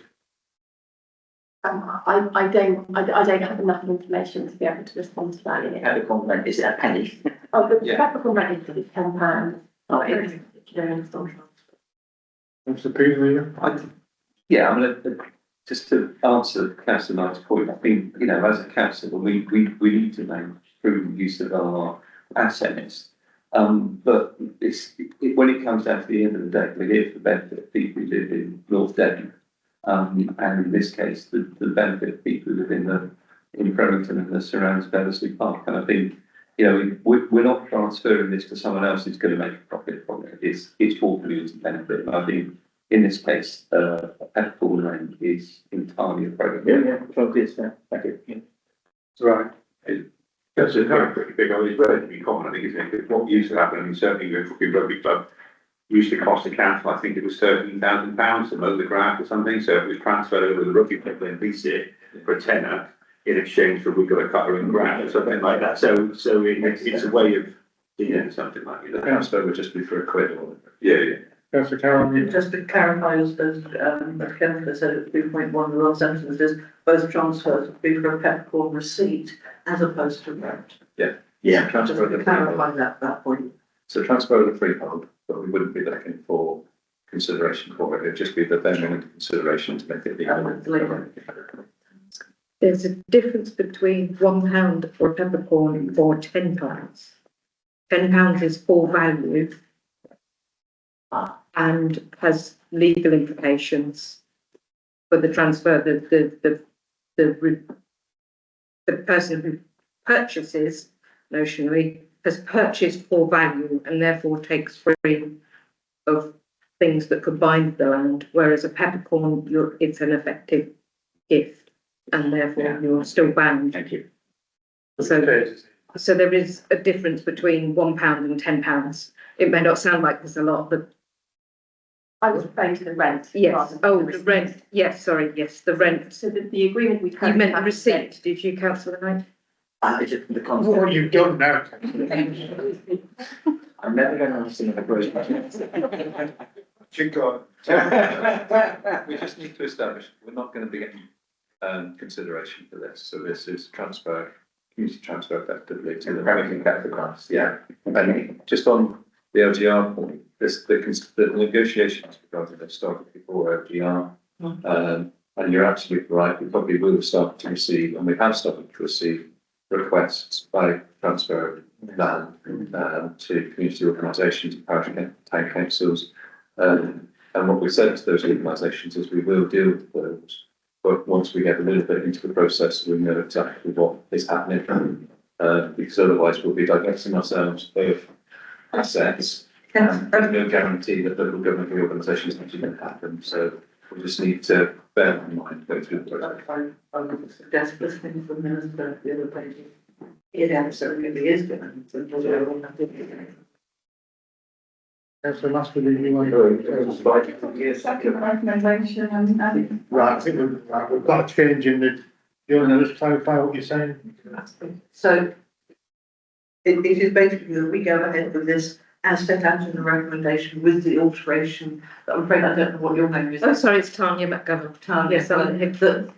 I don't have enough information to be able to respond to that yet. Peppercorn rent, is it a penny? Oh, the Yeah. peppercorn rent is £10. Not in particular installment. Mr. Peter, Yeah, I'm gonna, just to answer Councillor Knight's point, I think, you know, as a council, we need to make prudent use of our assets. But when it comes down to the end of the day, we're here for the benefit of people who live in North Devon. And in this case, the benefit of people who live in Bremerton and the surrounds of Eversley Park. And I think, you know, we're not transferring this to someone else who's going to make a profit from it. It's for community benefit. And I think in this case, peppercorn rent is entirely appropriate. Yeah, focus there. Thank you. Yeah. Right. That's a pretty big, it's relatively common, I think, isn't it? What used to happen, I mean, certainly the Ilfracombe Rugby Club used to cost the council, I think it was £13,000 to mow the grass or something, so it was transferred over to the rugby club and lease it for a tenner in exchange for we've got a cutter and grass or something like that. So it's a way of doing something like that. The transfer would just be for £1 or yeah. Councillor Carroll. Just to clarify, as Councillor said at 2.1, the last sentence is both transfers would be for a peppercorn receipt as opposed to rent. Yeah. Yeah. Just to clarify that point. So transfer of the freehold, but we wouldn't be looking for consideration for it. It'd just be that then wanted consideration to make it legal. There's a difference between £1 for a peppercorn or £10. £10 is full value and has legal implications for the transfer. The person who purchases notionally has purchased for value and therefore takes free of things that could bind the land, whereas a peppercorn, it's an effective gift and therefore you're still bound. Thank you. So there is a difference between £1 and £10. It may not sound like there's a lot, but I was referring to the rent. yes, oh, the rent, yes, sorry, yes, the rent. So the agreement we You currently meant the have. receipt, did you, councillor Knight? Just the What concept. you've done now. I'm never going to ask another question. We just need to establish, we're not going to be getting consideration for this, so this is transfer, community transfer effectively to the. Everything back to the class. Yeah, and just on the LGR point, the negotiations regarding this started before LGR. And you're absolutely right, we probably will have started to receive, and we have started to receive requests by transfer of land to community organisations, parish town councils. And what we said to those organisations is we will deal with those, but once we get a little bit into the process, we know exactly what is happening. Because otherwise we'll be divesting ourselves of assets. And there's no guarantee that local government organisations actually going to happen, so we just need to bear that in mind, go through the process. I would suggest listening from Minister the other page. It absolutely is going to. Councillor Master, did you want to? Second recommendation and. Right, I think we've got a change in the, do you want to just clarify what you're saying? So it is basically that we go ahead with this as set out in the recommendation with the alteration. I'm afraid I don't know what your name is. Oh, sorry, it's Tanya McGovern. Tanya, Yes, I'm that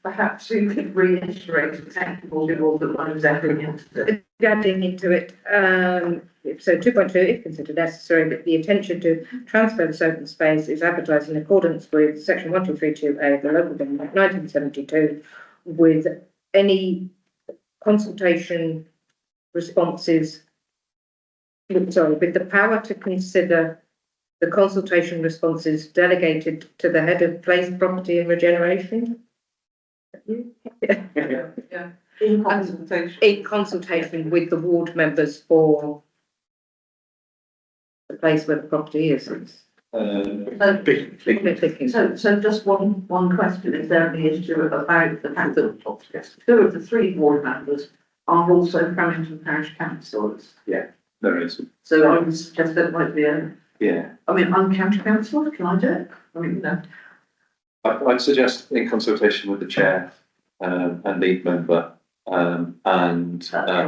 perhaps you could reiterate the technical rule that one is adding into adding into it. So 2.2, if considered necessary, but the intention to transfer this open space is advertised in accordance with section 1232A of the Local Government Act 1972, with any consultation responses. Sorry, with the power to consider the consultation responses delegated to the head of place, property and regeneration. Yeah. In consultation. In consultation with the ward members for the place where the property is. So just one question, is there any issue about the fact that two of the three ward members are also Cramington Parish councillors? Yeah, there is. So I would suggest that might be a, Yeah, I mean, I'm county councillor, can I do it? I mean, no. I'd suggest in consultation with the chair and lead member and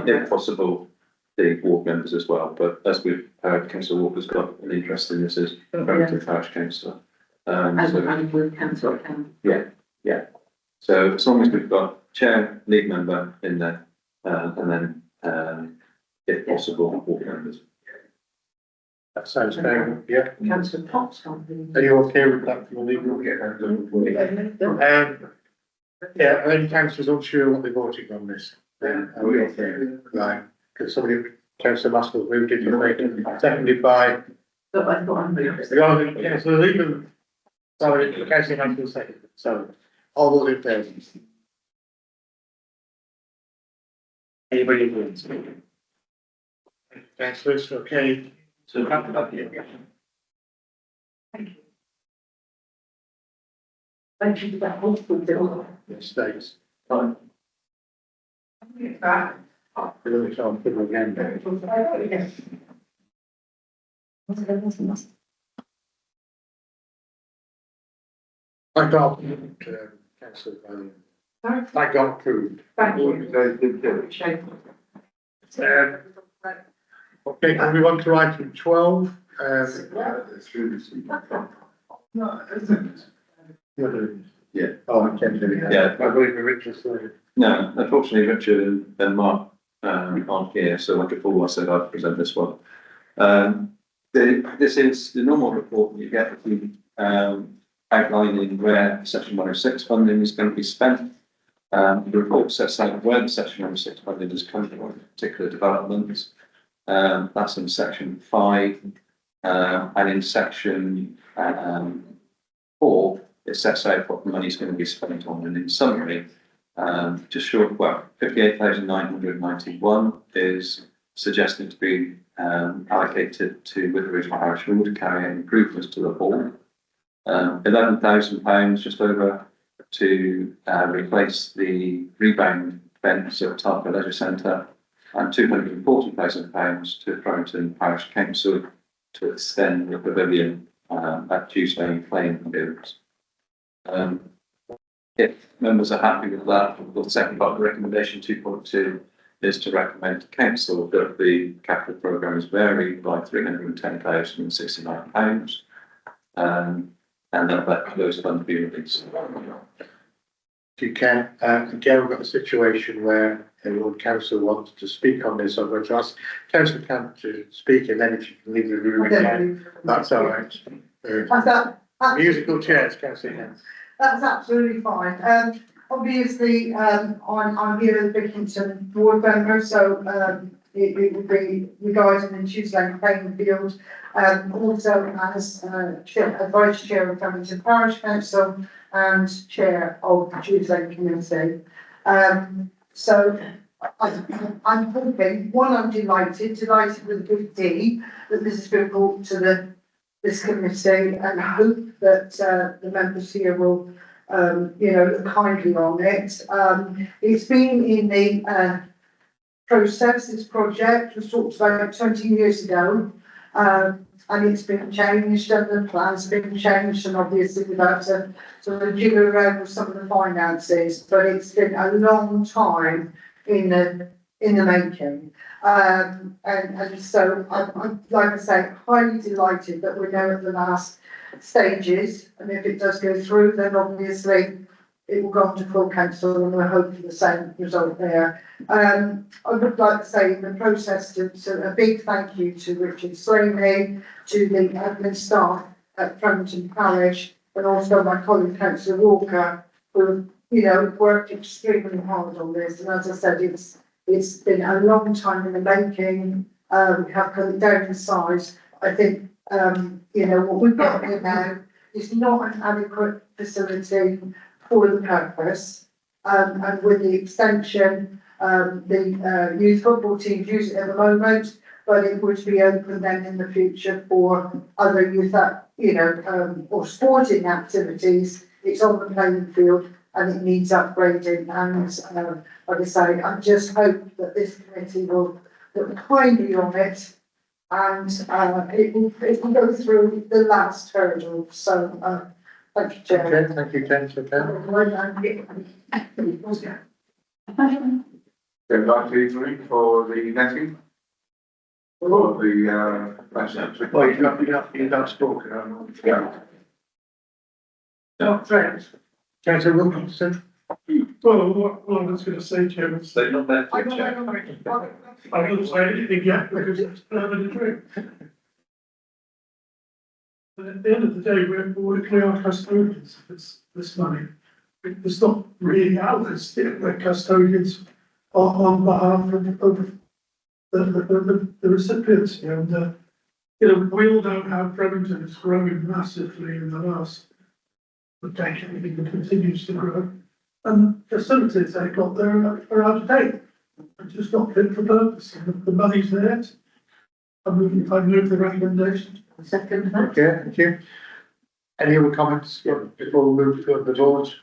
if possible, the ward members as well. But as we've heard, Councillor Walker's got an interest in this as Cramington Parish councillor. And with councillor Campbell. Yeah. So as long as we've got chair, lead member in there, and then if possible, ward members. That sounds fair, yeah. Councillor Potts. Are you okay with that from a legal? Yeah, are any councillors unsure what they're voting on this? Are we okay? Right, because somebody, Councillor Maskell moved it to make it, seconded by. But I thought I'm moving. Councillor Leedham, sorry, Councillor Maskell second, sorry. All those in favour? Anybody against? Councillors, okay. So, Thank you for that wonderful bill. Yes, thanks. Fine. Back. We'll try and put it again. I got, Councillor Valiant. I got approved. Thank you. Okay, can we on to item 12? Yeah. Oh, I can't do it. Yeah. I believe Richard said. No, unfortunately, Richard and Mark aren't here, so like before I said, I'd present this one. This is the normal report that you get if you outlining where section 106 funding is going to be spent. The report sets out where the section 106 funding is coming from, particular developments. That's in section 5, and in section 4, it sets out what the money is going to be spent on. And in summary, just short, well, 58,991 is suggested to be allocated to Witheridge Parish Hall to carry out improvements to the hall. £11,000 just over to replace the rebound fence at Tarpa Leisure Centre, and £240,000 to Crowington Parish Council to extend the pavilion at Dewsbury Playing Fields. If members are happy with that, the second part of the recommendation 2.2 is to recommend to council that the capital programme is varied by £310,069, and that those funds be released. If you can, again, we've got a situation where Lord Council wants to speak on this. I'm going to ask Councillor Camp to speak, and then if you can leave the room again, that's all right. Musical chairs, Councillor Camp. That's absolutely fine. Obviously, I'm here as Bickinson ward member, so it would be regarding the Tuesday playing field. Also as vice chair of Crowington Parish Council and chair of the Tuesday Community. So I'm hoping, one, I'm delighted with the big D that this has been brought to this committee, and hope that the members here will look kindly on it. It's been in the process, this project was talked about 20 years ago, and it's been changed, and the plans have been changed, and obviously we've had to sort of jiggle around with some of the finances, but it's been a long time in the making. And so I'm, like I say, highly delighted that we're now at the last stages, and if it does go through, then obviously it will go on to full council, and we're hoping the same result there. I would like to say in the process to a big thank you to Richard Slaney, to the admin staff at Crowington Parish, and also my colleague Councillor Walker, who worked extremely hard on this. And as I said, it's been a long time in the making. We have cut it down in size. I think what we've got here now is not an adequate facility for the purpose. And with the extension, the youth football teams use it at the moment, but it would be open then in the future for other youth, or sporting activities. It's on the playing field and it needs upgrading. And like I say, I just hope that this committee will look kindly on it, and it will go through the last hurdle. So thank you, Chair. Okay, thank you, Councillor Camp. They'd like to agree for the netting? Or the, Well, you've not spoken, yeah. No, thanks. Councillor Wilkinson. Well, what I was going to say, Chairman, So not that, I don't say anything yet because it's permanent true. But at the end of the day, we're our custodians of this money. It's not really ours, we're custodians on behalf of the recipients. And, we all know how Crowington has grown massively in the last decade, and continues to grow. And facilities they've got there are out of date. They're just not fit for purpose. And the money's there. I move the recommendation. Second. Okay, thank you. Any other comments before we move to the board?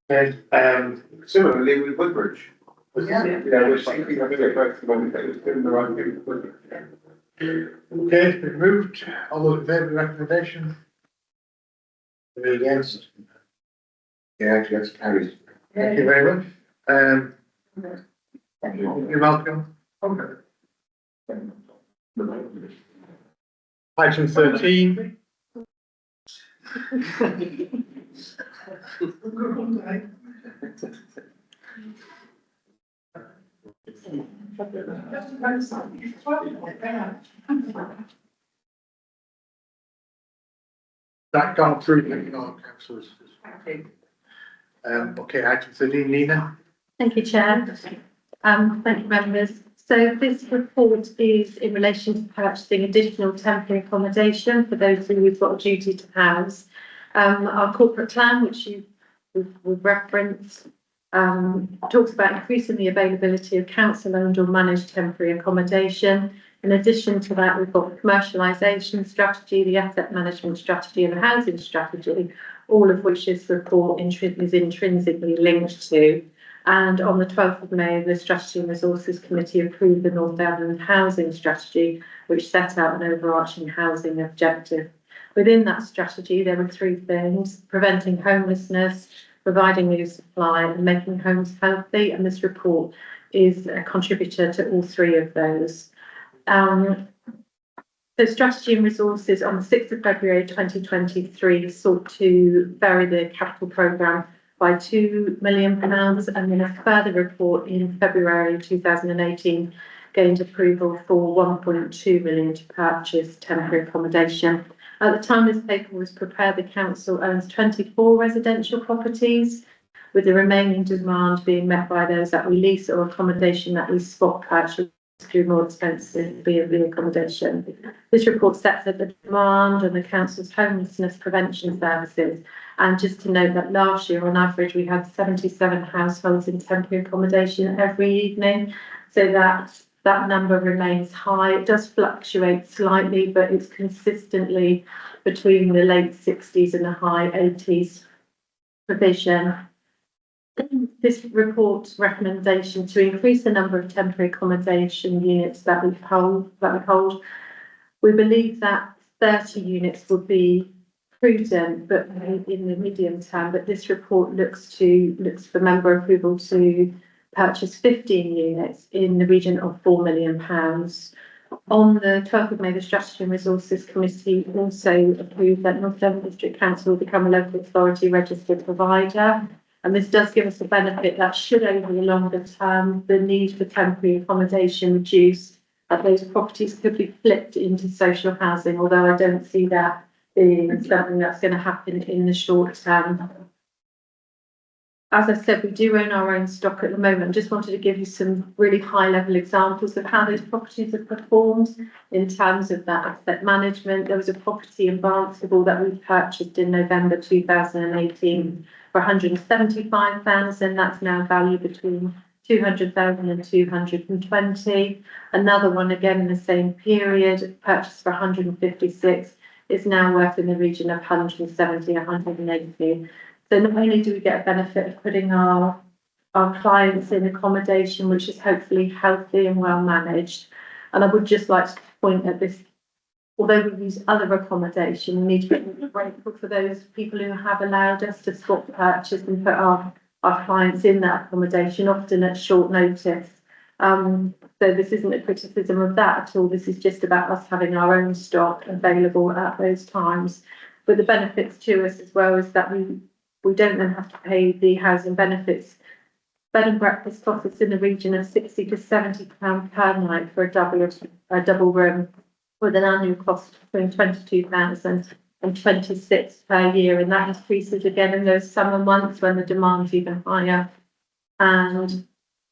Okay, Similarly with Woodbridge. Yeah. We're thinking of it both when it was doing the right thing with Woodbridge. okay, it's been moved. All those in favour of the recommendation? Any against? Yeah, that's carried. Thank you very much. You're welcome. Item 13. That gone through, councillors. Okay, item 13, Nina. Thank you, Chair. Thank you, members. So this report is in relation to purchasing additional temporary accommodation for those who we've got a duty to house. Our corporate plan, which we've referenced, talks about increasing the availability of council-owned or managed temporary accommodation. In addition to that, we've got the commercialisation strategy, the asset management strategy and the housing strategy, all of which this report is intrinsically linked to. And on the 12th of May, the Strategy and Resources Committee approved the Northumberland Housing Strategy, which set out an overarching housing objective. Within that strategy, there were three things: preventing homelessness, providing new supply and making homes healthy. And this report is a contributor to all three of those. The Strategy and Resources on the 6th of February 2023 sought to vary the capital programme by £2 million, and then a further report in February 2018 gained approval for £1.2 million to purchase temporary accommodation. At the time this paper was prepared, the council owns 24 residential properties, with the remaining demand being met by those that we lease or accommodation that we spot purchase through more expensive B&B accommodation. This report sets out the demand on the council's homelessness prevention services. And just to note that last year, on average, we had 77 households in temporary accommodation every evening. So that number remains high. It does fluctuate slightly, but it's consistently between the late 60s and the high 80s provision. This report's recommendation to increase the number of temporary accommodation units that we hold, we believe that 30 units would be prudent, but in the medium term. But this report looks for member approval to purchase 15 units in the region of £4 million. On the 12th of May, the Strategy and Resources Committee also approved that Northumberland District Council will become a local authority registered provider. And this does give us a benefit that should, over the longer term, the need for temporary accommodation reduce, that those properties could be flipped into social housing, although I don't see that being something that's going to happen in the short term. As I said, we do own our own stock at the moment. Just wanted to give you some really high-level examples of how those properties have performed in terms of that asset management. There was a property in Barnstable that we purchased in November 2018 for 175,000. That's now valued between 200,000 and 220. Another one, again in the same period, purchased for 156, is now worth in the region of 170, 180. So not only do we get a benefit of putting our clients in accommodation, which is hopefully healthy and well managed, and I would just like to point at this, although we use other accommodation, we need to be grateful for those people who have allowed us to swap purchase and put our clients in that accommodation, often at short notice. So this isn't a criticism of that at all. This is just about us having our own stock available at those times. But the benefits to us as well is that we don't then have to pay the housing benefits. Bed and breakfast costs us in the region of £60 to £70 per night for a double room, with an annual cost between £22,000 and £26,000 per year, and that increases again in those summer months when the demand's even higher. And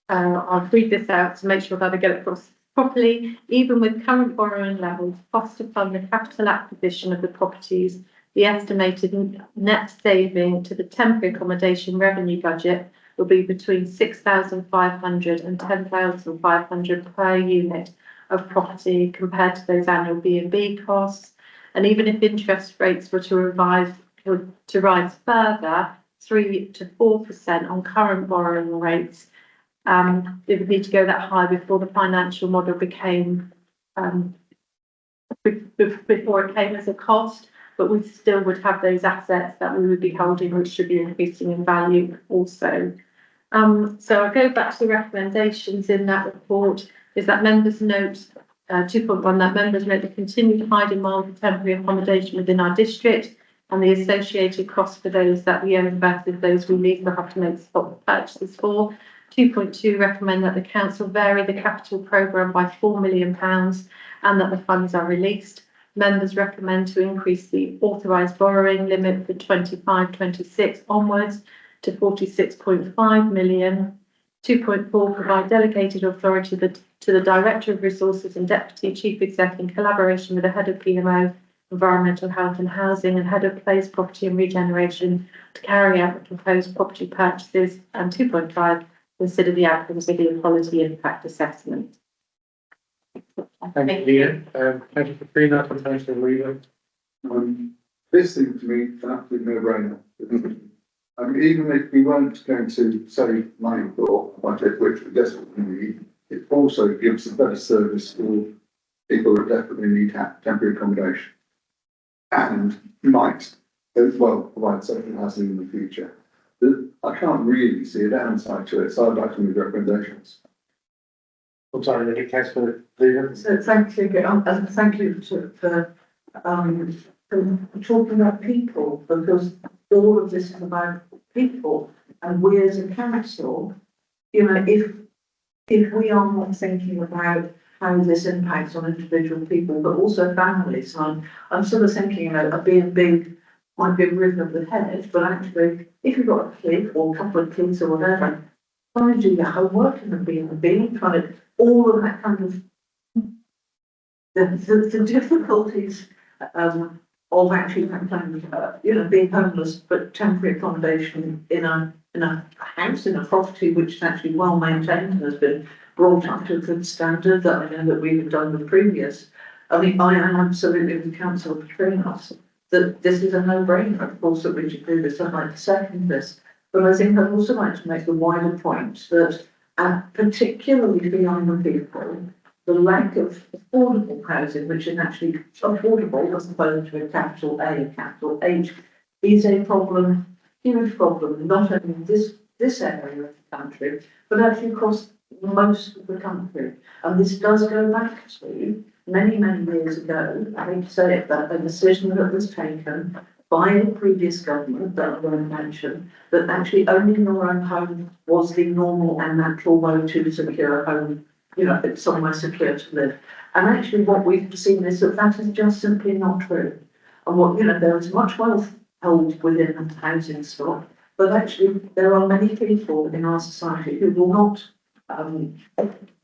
I'll read this out to make sure that I get it across properly. Even with current borrowing levels, cost to fund the capital acquisition of the properties, the estimated net saving to the temporary accommodation revenue budget will be between £6,500 and £10,500 per unit of property compared to those annual B&B costs. And even if interest rates were to rise further, 3 to 4% on current borrowing rates, it would need to go that high before the financial model became, before it came as a cost. But we still would have those assets that we would be holding, which should be increasing in value also. So I'll go back to the recommendations in that report, is that members note 2.1, that members note the continued high demand for temporary accommodation within our district and the associated costs for those that we own versus those we lease or have to make spot purchases for. 2.2, recommend that the council vary the capital programme by £4 million and that the funds are released. members recommend to increase the authorised borrowing limit for 25-26 onwards to 46.5 million. 2.4, provide delegated authority to the Director of Resources and Deputy Chief Exec in collaboration with the Head of PMO, Environmental Health and Housing and Head of Place, Property and Regeneration to carry out the proposed property purchases. And 2.5, consider the outcomes of the quality impact assessment. Thank you, thank you, Katrina, and thank you, Rita. This seems to me an absolute no-brainer. Even if we weren't going to save money for a budget, which we desperately need, it also gives a better service for people that definitely need temporary accommodation. And might as well provide social housing in the future. I can't really see a downside to it, so I'd like to make recommendations. I'm sorry, any case for Rita? So thank you, and thank you for talking about people, because all of this is about people, and we as a council, you know, if we are not thinking about how this impacts on individual people, but also families, and I'm sort of thinking, you know, a B&B might be a rhythm of the head, but actually, if you've got a kid or a couple of kids or whatever, trying to do your homework in a B&B, trying to, all of that kind of, the difficulties, of actually you know, being homeless, but temporary accommodation in a house, in a property which is actually well maintained and has been brought up to a good standard that I know that we have done with previous. I mean, I am absolutely with Councillor Katrina that this is a no-brainer, of course, that we should do this. I'd like to second this, but I think I'd also like to make the wider point that, particularly for younger people, the lack of affordable housing, which is actually affordable as opposed to a capital A, capital H, is a problem, huge problem, not only in this area of the country, but actually across most of the country. And this does go back to many, many years ago, I hate to say it, but a decision that was taken by a previous government that I won't mention, that actually owning your own home was the normal and natural way to secure a home, you know, it's somewhere secure to live. And actually what we've seen is that is just simply not true. And what, you know, there is much wealth held within the housing stock, but actually there are many people in our society who will not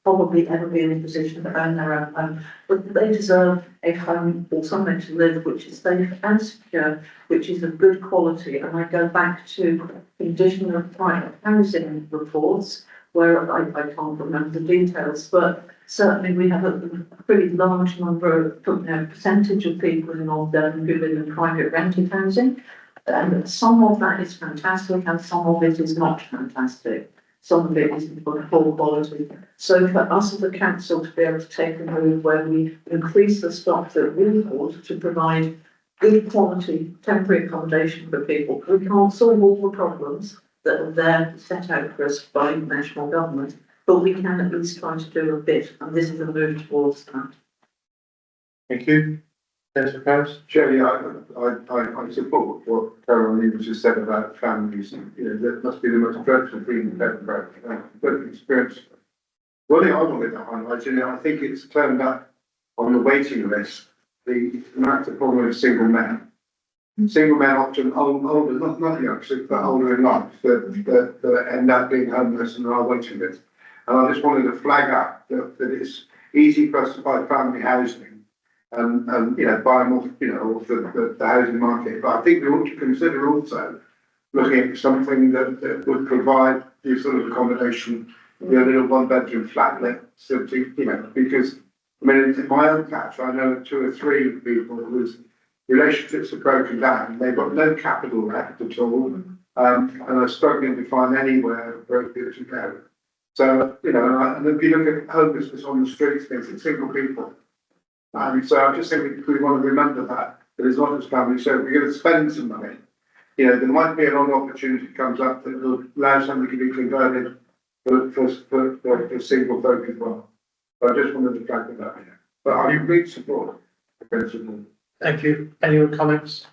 probably ever be in a position to own their own home, but they deserve a home or somewhere to live which is safe and secure, which is of good quality. And I go back to condition of private housing reports, where I can't remember the details, but certainly we have a pretty large number of, you know, percentage of people in North Devon who live in private rented housing. And some of that is fantastic and some of it is not fantastic. Some of it is of poor quality. So for us as a council to be able to take a move where we increase the stock that we hold to provide good quality temporary accommodation for people, we can't solve all the problems that are there set out for us by national government, but we can at least try to do a bit, and this is a move towards that. Thank you. Councillor Powers? Jerry, I support what Caroline just said about families. You know, that must be the most dreadful thing in Devon, but experience. One thing I wanted to highlight, you know, I think it's turned up on the waiting list, the massive problem of single men. Single men often older, not young, but older in life, that end up being homeless and are waiting list. And I just wanted to flag up that it's easy for us to buy family housing and you know, buy more, you know, off the housing market. But I think we ought to consider also looking at something that would provide the sort of accommodation, you know, little one-bedroom flatlet, simply, you know, because I mean, in my own patch, I know 2 or 3 people whose relationships are broken down. They've got no capital left at all, and are struggling to find anywhere appropriate to go. So, you know, and if you look at homelessness on the streets, it's single people. So I just think we want to remember that it's not just family. So if we're going to spend some money, you know, there might be a long opportunity that comes up that will allow somebody to be converted for single folk as well. But I just wanted to flag that here. But I agree support the principle. Thank you. Any other comments?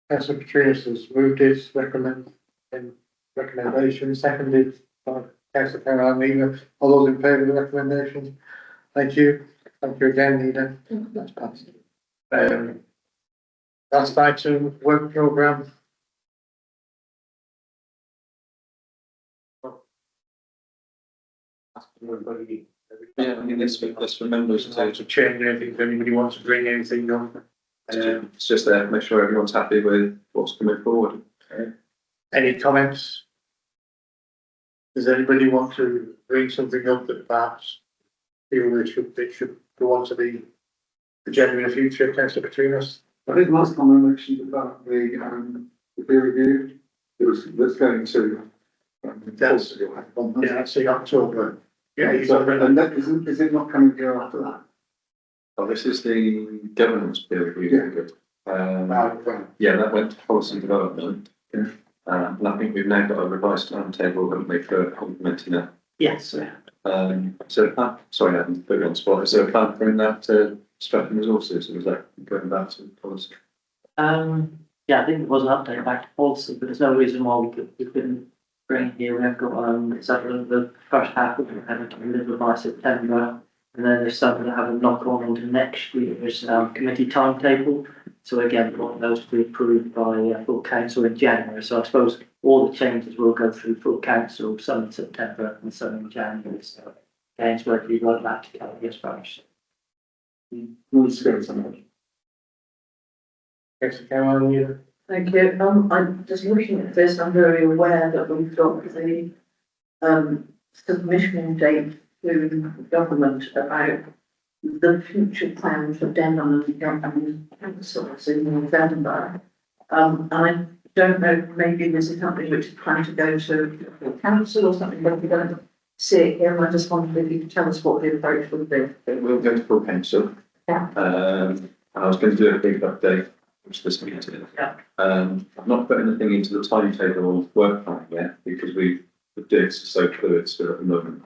Councillor Petrus has moved his recommendation, seconded by Councillor Caroline Weaver. All those in favour of the recommendation? Thank you. Thank you again, Nina. That's passed. Last item, work programme. Everybody. Yeah, I mean, let's remember To change anything, if anybody wants to bring anything up. it's just there, make sure everyone's happy with what's coming forward. Any comments? Does anybody want to bring something up that perhaps feel it should go on to the agenda in the future, councillor between us? I think last time I mentioned about the peer review, that's going to. That's, yeah, see October. Yeah, So, and that, is it not coming here after that? Oh, this is the governance peer review. Yeah, that went to policy development. Yeah. And I think we've now got a revised timetable, haven't we, for implementing that. Yes. So, sorry, I haven't put you on the spot. Is there a plan for in that, Stratton Resources, or is that going back to policy? Yeah, I think it was an update back to policy, but there's no reason why we couldn't bring it here. We have got, it's up the first half of it, having to deliver by September. And then there's something that have a knock on into next year's committee timetable. So again, we want those to be approved by full council in January. So I suppose all the changes will go through full council, some in September and some in January. So again, it's whether you'd like that to come yes first. Thank you. I'm just looking at this, I'm very aware that we've got the, submission date to the government about the future plan for Denham and councils in November. I don't know, maybe this is something which is planned to go to the council or something, but we don't see it here. I just wondered if you could tell us what the approach would be. It will go to full council. Yeah. I was going to do a big update, which this meeting. Yeah. I've not put anything into the timetable or work plan yet because the dates are so fluid still at the moment.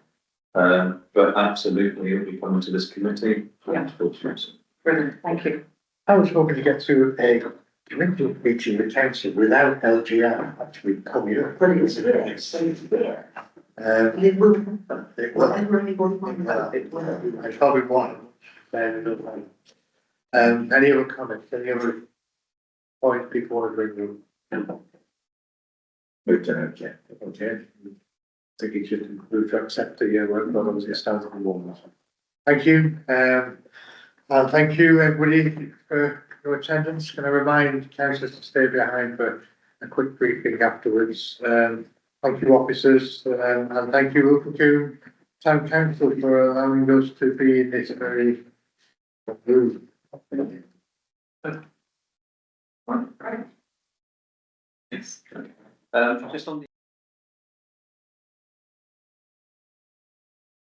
But absolutely, it'll be coming to this committee. Yeah. Brilliant, thank you. I was hoping to get to a committee meeting with council without LGR actually coming up. But it's here, so it's here. It will happen. Whatever anybody wants about it, will. I probably want. Any other comments, any other points people want to bring in? Okay. I think it should include to accept the work models as stands on the wall. Thank you, and thank you everybody for your attendance. Can I remind councillors to stay behind for a quick briefing afterwards. Thank you officers, and thank you Ilfracombe Town Council for allowing us to be in this very room. Yes. Just on the